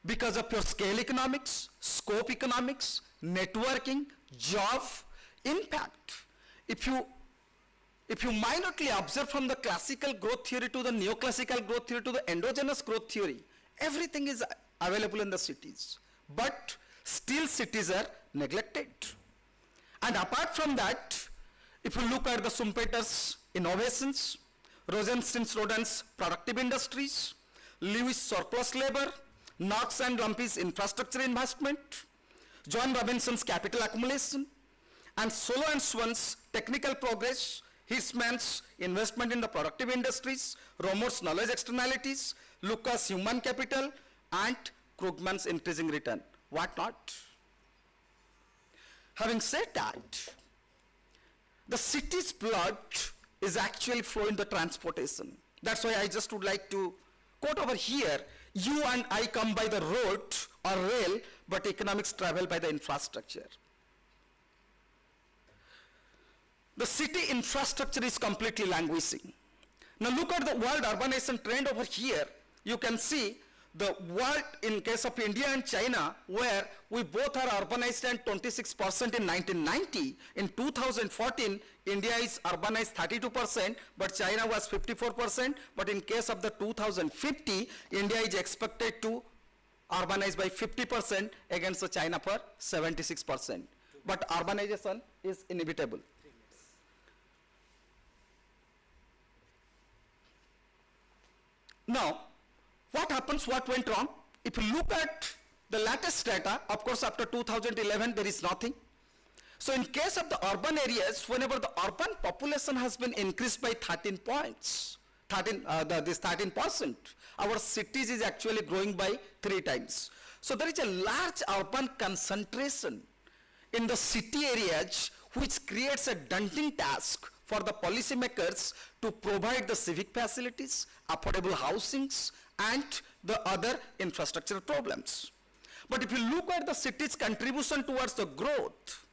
because of your scale economics, scope economics, networking, job, impact. If you minorly observe from the classical growth theory to the neoclassical growth theory to the endogenous growth theory, everything is available in the cities. But still cities are neglected. And apart from that, if you look at the Schumpeter's innovations, Rosenstein-Rodin's productive industries, Lewis' surplus labor, Knox and Lumpy's infrastructure investment, John Robinson's capital accumulation, and Solo and Swan's technical progress, Hirschman's investment in the productive industries, Romer's knowledge externalities, Lucas' human capital, and Krugman's increasing return. What not? Having said that, the city's blood is actually flowing the transportation. That's why I just would like to quote over here, you and I come by the road or rail, but economics travel by the infrastructure. The city infrastructure is completely languishing. Now look at the world urbanization trend over here. You can see the world in case of India and China, where we both are urbanized and 26% in 1990. In 2014, India is urbanized 32%, but China was 54%. But in case of the 2050, India is expected to urbanize by 50% against the China for 76%. But urbanization is inevitable. Now, what happens, what went wrong? If you look at the latest data, of course after 2011 there is nothing. So in case of the urban areas, whenever the urban population has been increased by 13 points, this 13%, our cities is actually growing by 3 times. So there is a large urban concentration in the city areas, which creates a daunting task for the policymakers to provide the civic facilities, affordable housings, and the other infrastructure problems. But if you look at the city's contribution towards the growth,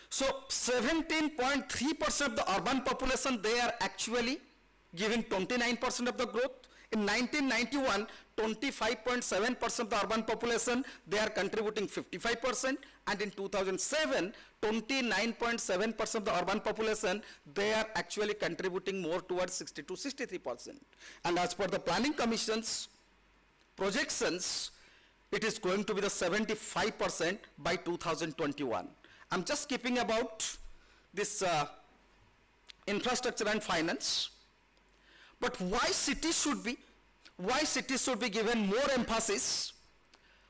so 17.3% of the urban population, they are actually giving 29% of the growth. In 1991, 25.7% of the urban population, they are contributing 55%, and in 2007, 29.7% of the urban population, they are actually contributing more towards 60 to 63%. And as per the Planning Commission's projections, it is going to be the 75% by 2021. I'm just skipping about this infrastructure and finance. But why cities should be given more emphasis,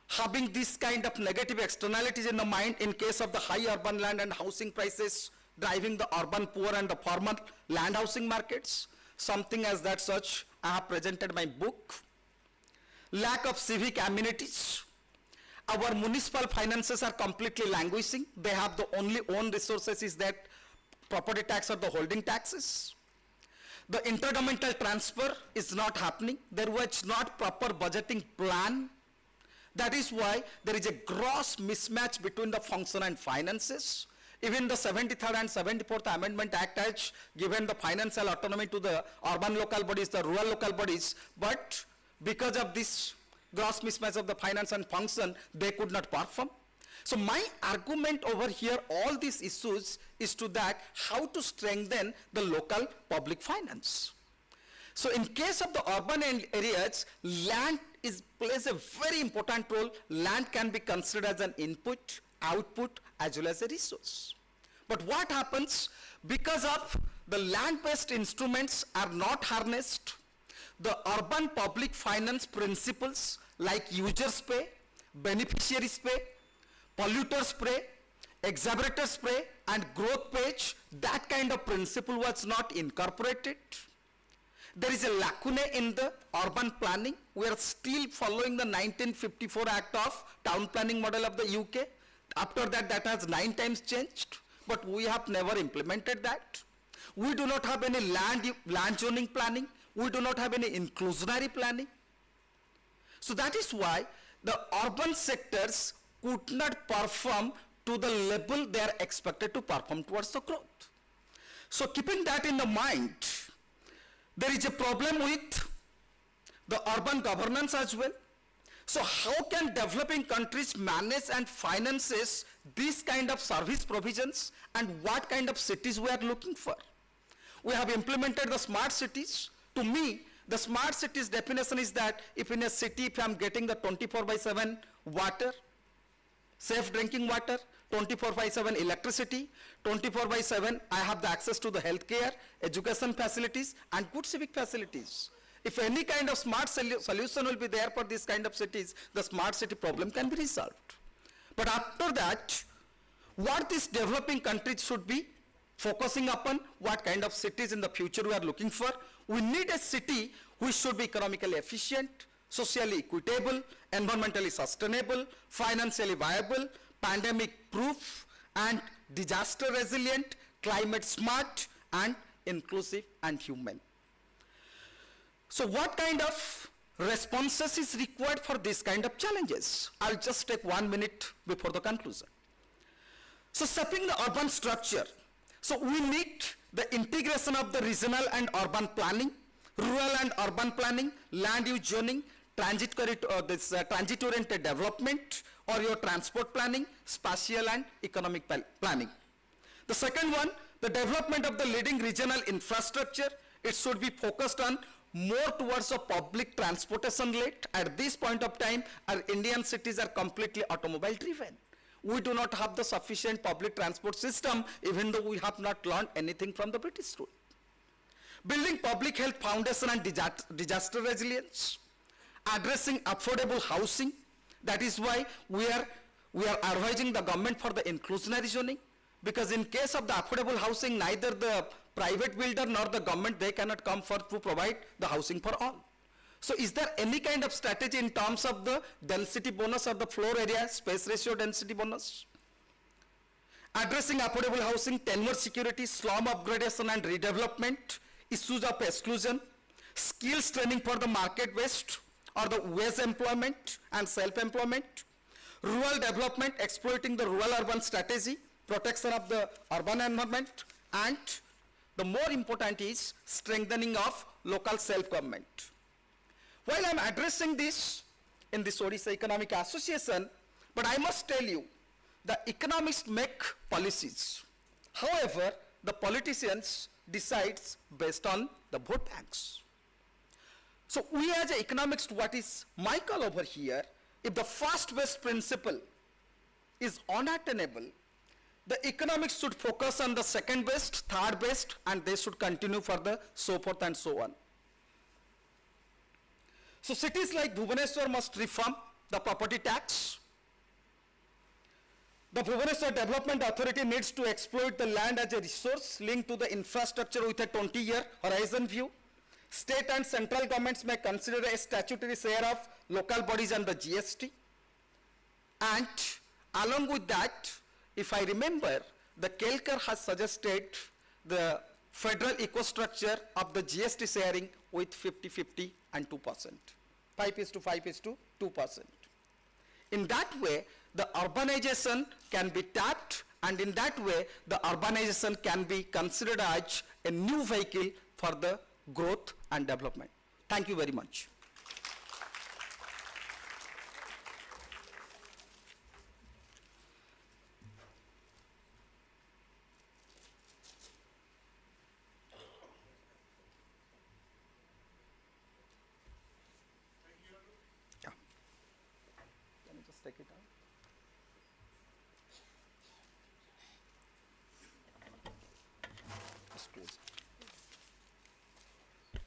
having this kind of negative externalities in the mind in case of the high urban land and housing prices driving the urban poor and the formal land housing markets? Something as that such, I have presented my book. Lack of civic amenities. Our municipal finances are completely languishing. They have the only own resources is that property tax or the holding taxes. The intergovernmental transfer is not happening. There was not proper budgeting plan. That is why there is a gross mismatch between the function and finances. Even the 73rd and 74th Amendment Act has given the financial autonomy to the urban local bodies, the rural local bodies, but because of this gross mismatch of the finance and function, they could not perform. So my argument over here, all these issues is to that how to strengthen the local public finance. So in case of the urban areas, land plays a very important role. Land can be considered as an input, output, as well as a resource. But what happens, because of the land-based instruments are not harnessed, the urban public finance principles like users pay, beneficiaries pay, polluters pay, exhibitors pay, and growth page, that kind of principle was not incorporated. There is a lacuna in the urban planning. We are still following the 1954 Act of Town Planning Model of the UK. After that, that has 9 times changed. but we have never implemented that. We do not have any land zoning planning. We do not have any inclusionary planning. So that is why the urban sectors could not perform to the level they are expected to perform towards the growth. So keeping that in the mind, there is a problem with the urban governance as well. So how can developing countries manage and finances these kind of service provisions, and what kind of cities we are looking for? We have implemented the smart cities. To me, the smart cities definition is that if in a city, if I'm getting the 24/7 water, safe drinking water, 24/7 electricity, 24/7 I have the access to the healthcare, education facilities, and good civic facilities. If any kind of smart solution will be there for these kind of cities, the smart city problem can be resolved. But after that, what these developing countries should be focusing upon, what kind of cities in the future we are looking for. We need a city which should be economically efficient, socially equitable, environmentally sustainable, financially viable, pandemic proof, and disaster resilient, climate smart, and inclusive and human. So what kind of responses is required for this kind of challenges? I'll just take 1 minute before the conclusion. So shaping the urban structure. So we need the integration of the regional and urban planning, rural and urban planning, land use zoning, transit-oriented development, or your transport planning, spatial and economic planning. The second one, the development of the leading regional infrastructure. It should be focused on more towards a public transportation led. At this point of time, our Indian cities are completely automobile driven. We do not have the sufficient public transport system, even though we have not learned anything from the British rule. Building public health foundation and disaster resilience, addressing affordable housing. That is why we are advising the government for the inclusionary zoning, because in case of the affordable housing, neither the private builder nor the government, they cannot come forth to provide the housing for all. So is there any kind of strategy in terms of the density bonus or the floor area space ratio density bonus? Addressing affordable housing, tenure security, slum upgradation and redevelopment, issues of exclusion, skills training for the market based or the wage employment and self-employment, rural development, exploiting the rural-urban strategy, protection of the urban environment, and the more important is strengthening of local self-government. While I'm addressing this in this Odisha Economic Association, but I must tell you, the economists make policies. However, the politicians decides based on the vote banks. So we as economists, what is my call over here, if the first best principle is unattainable, the economics should focus on the second best, third best, and they should continue for the so forth and so on. So cities like Bhubaneswar must reform the property tax. The Bhubaneswar Development Authority needs to exploit the land as a resource linked to the infrastructure with a 20-year horizon view. State and central governments may consider a statutory share of local bodies and the GST. And along with that, if I remember, the Kelkar has suggested the federal eco-structure of the GST sharing with 50-50 and 2%. 5:5:2%. In that way, the urbanization can be tapped, and in that way, the urbanization can be considered as a new vehicle for the growth and development. Thank you very much. Yeah. Can you just take it out? Just close it.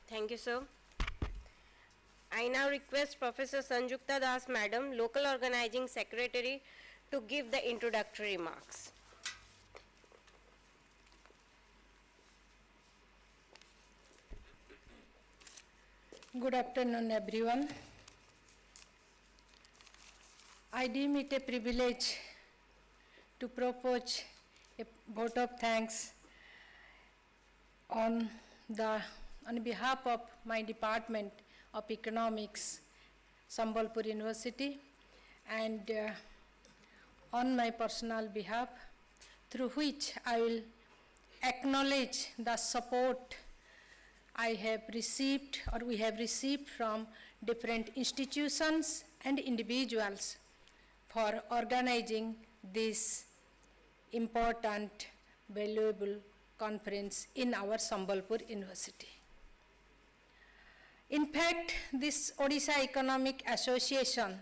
Thank you, sir. I now request Professor Sanjukta Das, Madam, Local Organizing Secretary, to give the introductory remarks. Good afternoon, everyone. I deem it a privilege to propose a vote of thanks on behalf of my Department of Economics, Sambalpur University, and on my personal behalf, through which I will acknowledge the support I have received or we have received from different institutions and individuals for organizing this important, valuable conference in our Sambalpur University. In fact, this Odisha Economic Association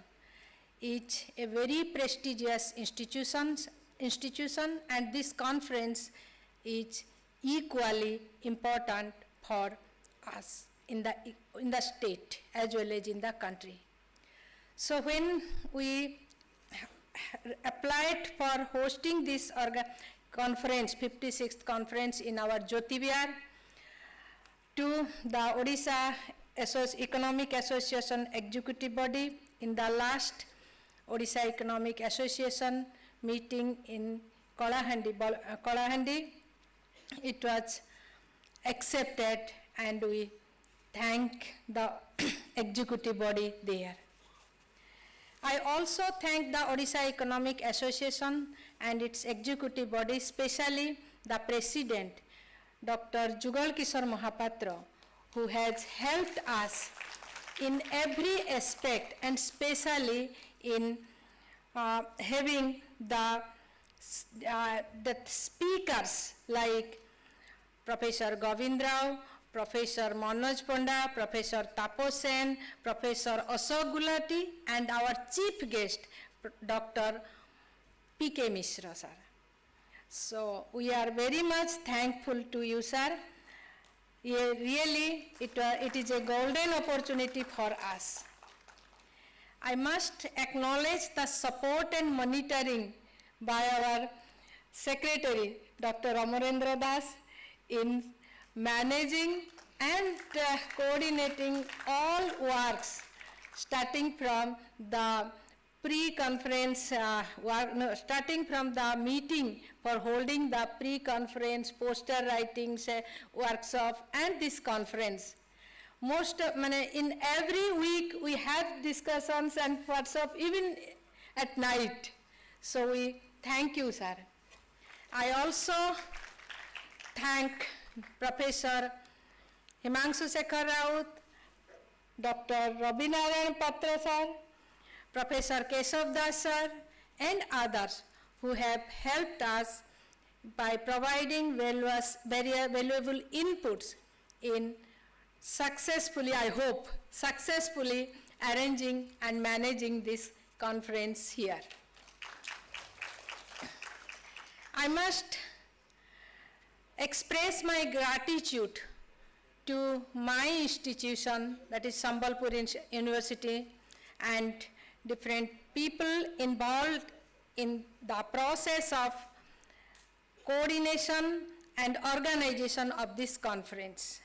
is a very prestigious institution, and this conference is equally important for us in the state as well as in the country. So when we applied for hosting this conference, 56th conference in our Jyoti Vihar, to the Odisha Economic Association executive body in the last Odisha Economic Association meeting in Kalahandi, it was accepted, and we thank the executive body there. I also thank the Odisha Economic Association and its executive body, especially the president, Dr. Jugal Kishore Mahapatra, who has helped us in every aspect, and especially in having the speakers like Professor Govind Rao, Professor Manoj Panda, Professor Tapo Sen, Professor Ashok Gulati, and our chief guest, Dr. P.K. Mishra, sir. So we are very much thankful to you, sir. Really, it is a golden opportunity for us. I must acknowledge the support and monitoring by our secretary, Dr. Amarendra Das, in managing and coordinating all works, starting from the pre-conference, starting from the meeting for holding the pre-conference, poster writings, workshop, and this conference. In every week we have discussions and workshop, even at night. So we thank you, sir. I also thank Professor Himanshu Shekhar Raut, Dr. Ravi Narayan Patra sir, Professor Keshav Das sir, and others who have helped us by providing very valuable inputs in successfully, I hope, successfully arranging and managing this conference here. I must express my gratitude to my institution, that is Sambalpur University, and different people involved in the process of coordination and organization of this conference.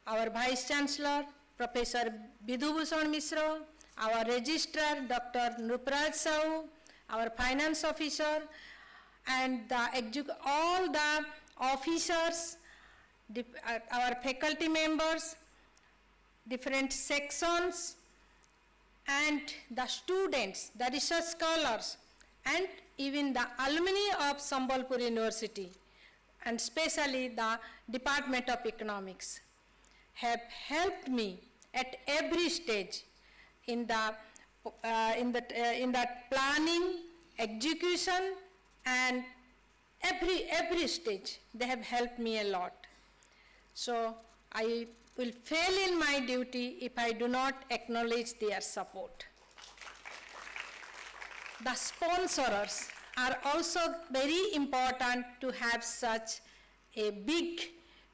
Our Vice Chancellor, Professor Bidhu Bhushan Mishra, our Registrar, Dr. Nupraj Sahu, our Finance Officer, and all the officers, our faculty members, different sections, and the students, the research scholars, and even the alumni of Sambalpur University, and especially the Department of Economics, have helped me at every stage in the planning, execution, and every stage. They have helped me a lot. So I will fail in my duty if I do not acknowledge their support. The sponsors are also very important to have such a big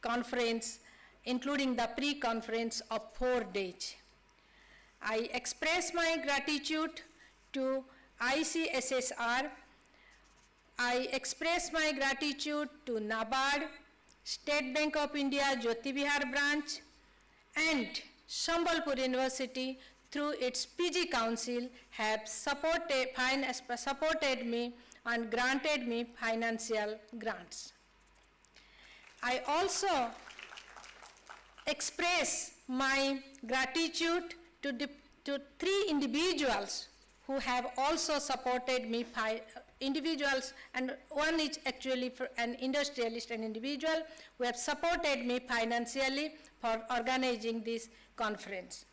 conference, including the pre-conference of 4 days. I express my gratitude to ICSSR. I express my gratitude to NABARD, State Bank of India Jyoti Vihar branch, and Sambalpur University through its PG Council have supported me and granted me financial grants. I also express my gratitude to three individuals who have also supported me, individuals, and one is actually an industrialist, an individual who have supported me financially for organizing this conference.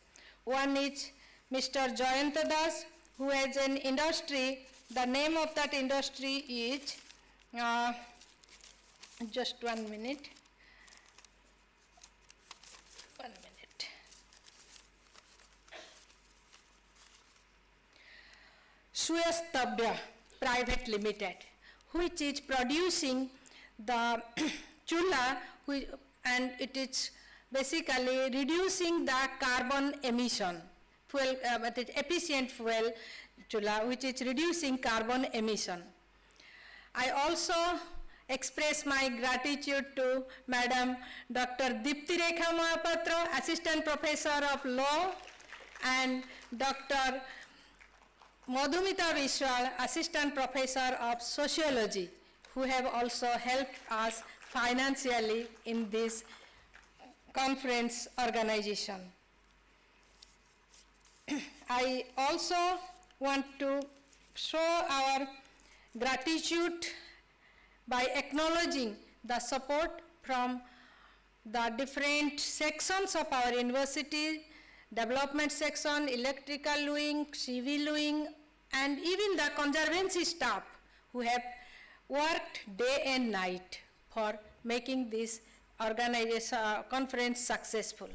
One is Mr. Jayanta Das, who has an industry. The name of that industry is, just 1 minute. 1 minute. Suyastabya Private Limited, which is producing the chula, and it is basically reducing the carbon emission, fuel, efficient fuel chula, which is reducing carbon emission. I also express my gratitude to Madam Dr. Dipti Rekha Mahapatra, Assistant Professor of Law, and Dr. Madhumita Vishwal, Assistant Professor of Sociology, who have also helped us financially in this conference organization. I also want to show our gratitude by acknowledging the support from the different sections of our university, development section, electrical wing, civil wing, and even the conservancy staff who have worked day and night for making this conference successful.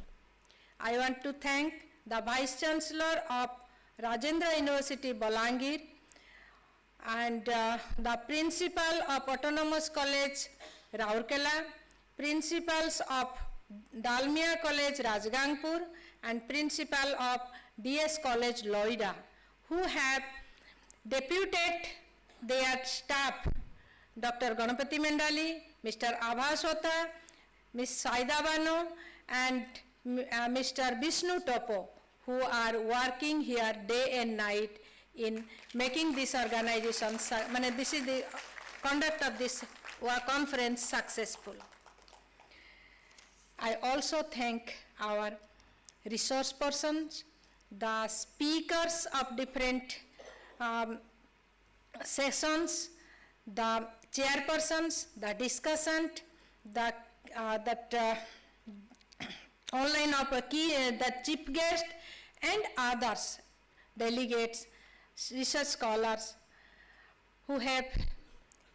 I want to thank the Vice Chancellor of Rajendra University, Balangir, and the Principal of Autonomous College, Raurkela, Principals of Dalmia College, Rajgangpur, and Principal of DS College, Loida, who have deputed their staff, Dr. Ganapati Mendali, Mr. Abhasota, Ms. Saida Bano, and Mr. Vishnu Topo, who are working here day and night in making this organization, this is the conduct of this conference successful. I also thank our resource persons, the speakers of different sessions, the chairpersons, the discussant, the online of the chief guest, and others, delegates, research scholars who have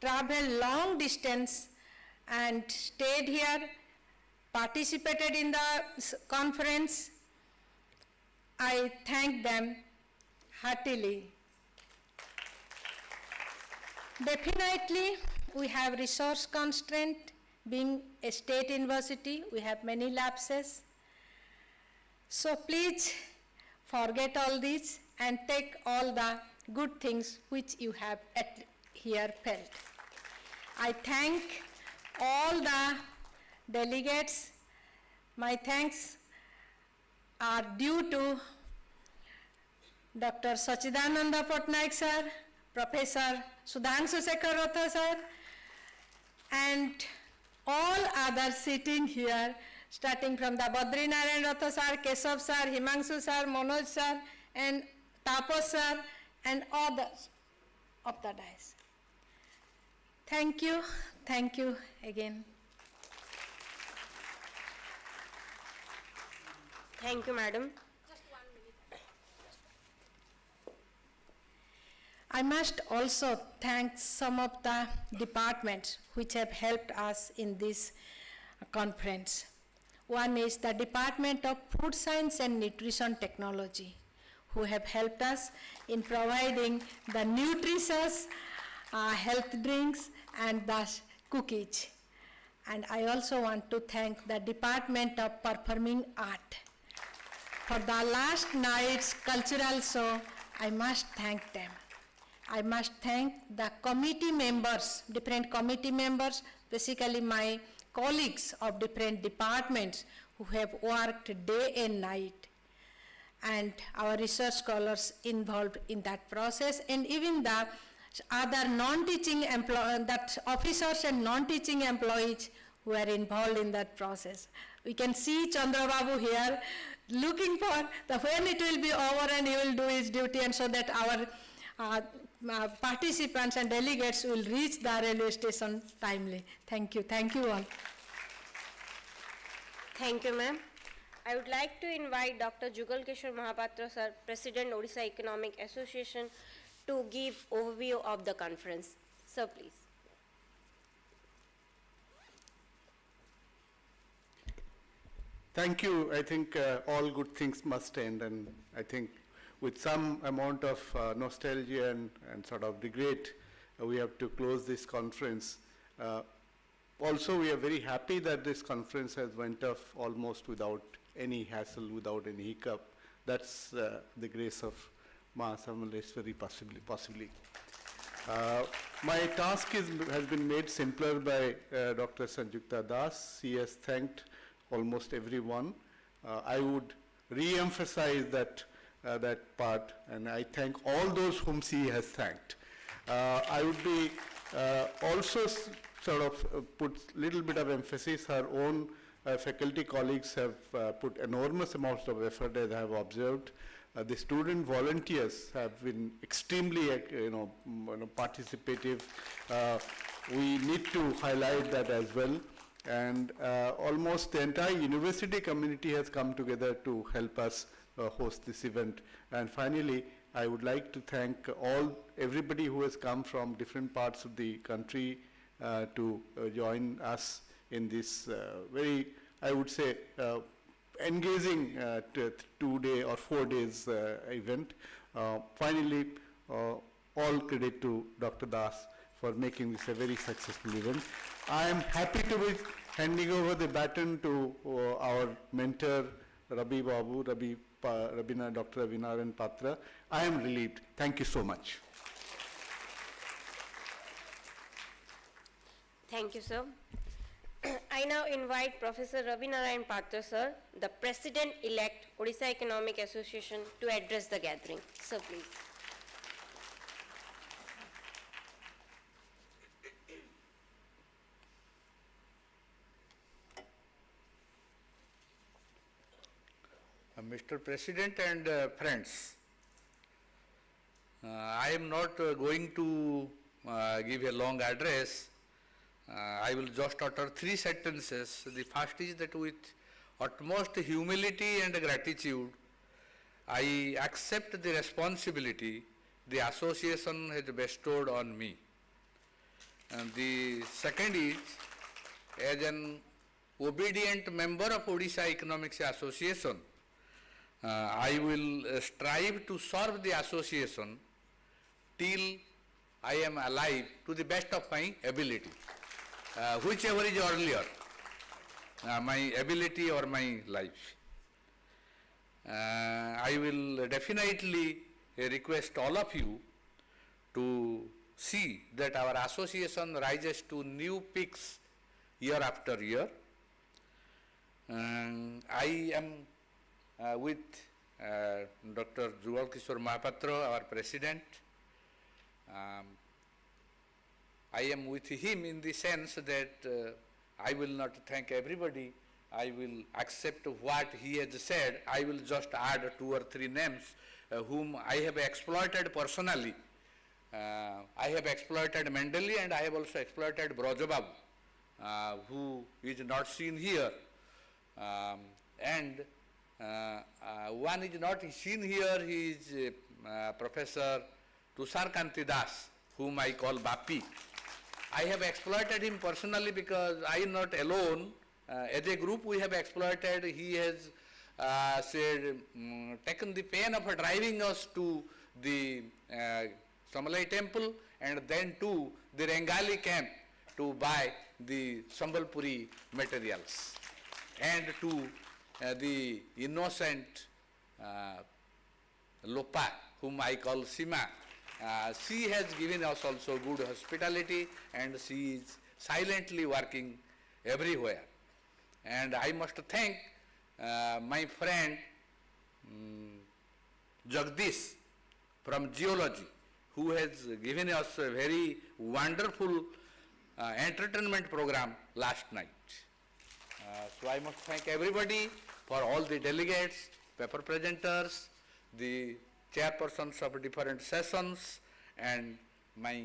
traveled long distance and stayed here, participated in the conference. I thank them heartily. Definitely, we have resource constraint. Being a state university, we have many lapses. So please forget all this and take all the good things which you have here felt. I thank all the delegates. My thanks are due to Dr. Sachidananda Patnaik sir, Professor Sudhanshu Shekhar Ratha sir, and all others sitting here, starting from the Badrinarayan Ratha sir, Keshav sir, Himanshu sir, Manoj sir, and Tapas sir, and others of the dais. Thank you again. Thank you, madam. I must also thank some of the departments which have helped us in this conference. One is the Department of Food Science and Nutrition Technology, who have helped us in providing the nutritious health drinks and the cookies. And I also want to thank the Department of Performing Art. For the last night's cultural show, I must thank them. I must thank the committee members, different committee members, basically my colleagues of different departments who have worked day and night, and our research scholars involved in that process, and even the other non-teaching that officers and non-teaching employees who are involved in that process. We can see Chandra Babu here looking for when it will be over and he will do his duty, and so that our participants and delegates will reach the railway station timely. Thank you. Thank you all. Thank you, ma'am. I would like to invite Dr. Jugal Kishore Mahapatra, sir, President, Odisha Economic Association, to give overview of the conference. Sir, please. Thank you. I think all good things must end, and I think with some amount of nostalgia and sort of regret, we have to close this conference. Also, we are very happy that this conference has went off almost without any hassle, without any hiccup. That's the grace of Ma Sambaleshwari possibly. My task has been made simpler by Dr. Sanjukta Das. She has thanked almost everyone. I would re-emphasize that part, and I thank all those whom she has thanked. I would be also sort of put little bit of emphasis. Her own faculty colleagues have put enormous amounts of effort, as I have observed. The student volunteers have been extremely, participative. We need to highlight that as well. And almost the entire university community has come together to help us host this event. And finally, I would like to thank everybody who has come from different parts of the country to join us in this very, I would say, engaging 2-day or 4 days event. Finally, all credit to Dr. Das for making this a very successful event. I am happy to be handing over the baton to our mentor, Rabi Babu, Dr. Abhinaran Patra. I am relieved. Thank you so much. Thank you, sir. I now invite Professor Ravi Narayan Patra, sir, the President-elect Odisha Economic Association, to address the gathering. Sir, please. Mr. President and friends, I am not going to give a long address. I will just utter 3 sentences. The first is that with utmost humility and gratitude, I accept the responsibility the association has bestowed on me. And the second is, as an obedient member of Odisha Economics Association, I will strive to serve the association till I am alive to the best of my ability, whichever is earlier, my ability or my life. I will definitely request all of you to see that our association rises to new peaks year after year. I am with Dr. Jugal Kishore Mahapatra, our president. I am with him in the sense that I will not thank everybody. I will accept what he has said. I will just add 2 or 3 names whom I have exploited personally. I have exploited Mendeli, and I have also exploited Brajababu, who is not seen here. One is not seen here, he is Professor Tushar Kanti Das, whom I call Bapi. I have exploited him personally because I am not alone. As a group we have exploited. He has taken the pain of driving us to the Samalai temple and then to the Rengali camp to buy the Sambalpuri materials, and to the innocent Lopa, whom I call Sima. She has given us also good hospitality, and she is silently working everywhere. And I must thank my friend Jagdish from geology. who has given us a very wonderful entertainment program last night. So I must thank everybody for all the delegates, paper presenters, the chairpersons of different sessions, and my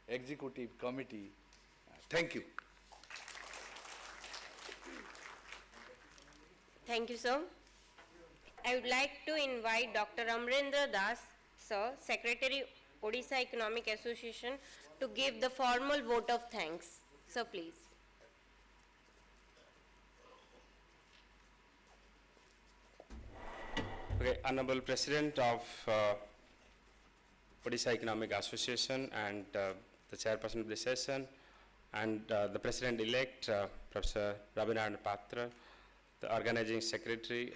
executive committee. Thank you. Thank you, sir. I would like to invite Dr. Amrendra Das, sir, Secretary, Odisha Economic Association, to give the formal vote of thanks. Sir, please. Okay, Honorable President of Odisha Economic Association and the chairperson of the session and the president-elect, Professor Rabindranath Patra, the organizing secretary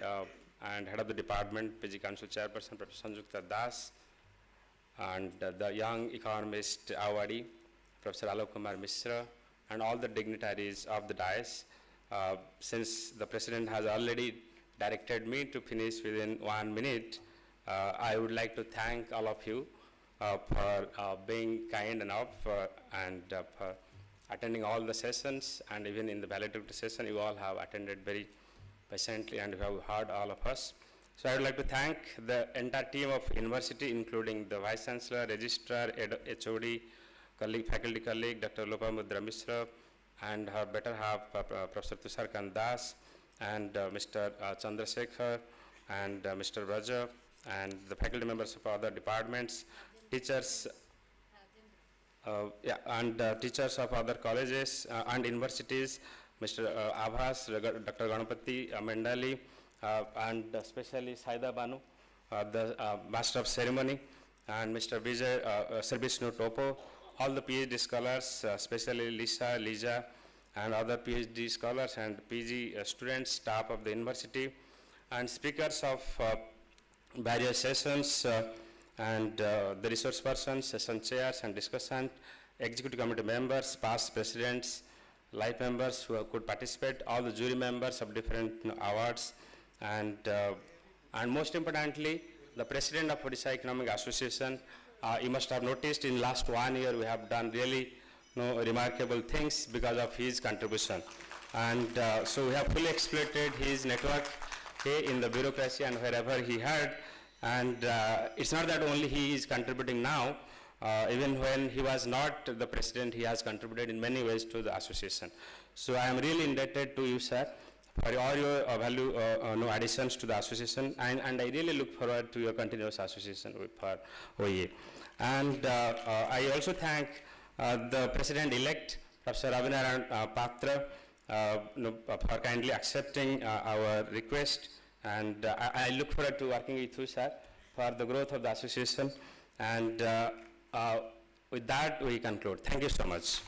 and head of the department, PG Council chairperson, Professor Sanjukta Das, and the young economist awardee, Professor Alok Kumar Mishra, and all the dignitaries of the dais. Since the president has already directed me to finish within 1 minute, I would like to thank all of you for being kind enough and for attending all the sessions, and even in the valedictory session, you all have attended very patiently and you have heard all of us. So I would like to thank the entire team of university, including the Vice Chancellor, Registrar, HOD, colleague, faculty colleague, Dr. Lopamudra Mishra, and her better half, Professor Tushar Kandas, and Mr. Chandrasekhar, and Mr. Raja, and the faculty members of other departments, teachers, and teachers of other colleges and universities, Mr. Abhas, Dr. Ganapati Mendali, and especially Saida Banu, the Master of Ceremony, and Mr. Vijay, Sir Vishnu Topo, all the PhD scholars, especially Lisa, Lija, and other PhD scholars and PG students, staff of the university, and speakers of various sessions, and the resource persons, session chairs and discussant, executive committee members, past presidents, live members who could participate, all the jury members of different awards, and most importantly, the president of Odisha Economic Association. You must have noticed in last 1 year we have done really remarkable things because of his contribution. And so we have fully exploited his network in the bureaucracy and wherever he had. And it's not that only he is contributing now, even when he was not the president, he has contributed in many ways to the association. So I am really indebted to you, sir, for all your value additions to the association, and I really look forward to your continuous association with OEA. And I also thank the president-elect, Professor Rabindranath Patra, for kindly accepting our request, and I look forward to working with you, sir, for the growth of the association. And with that, we conclude. Thank you so much.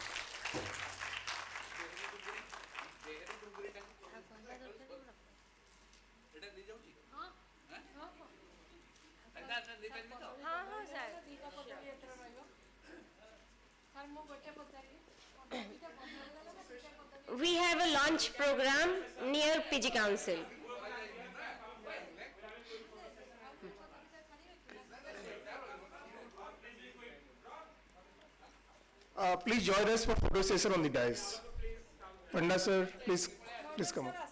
We have a launch program near PG Council. Please join us for photo session on the dais. Panda sir, please come up.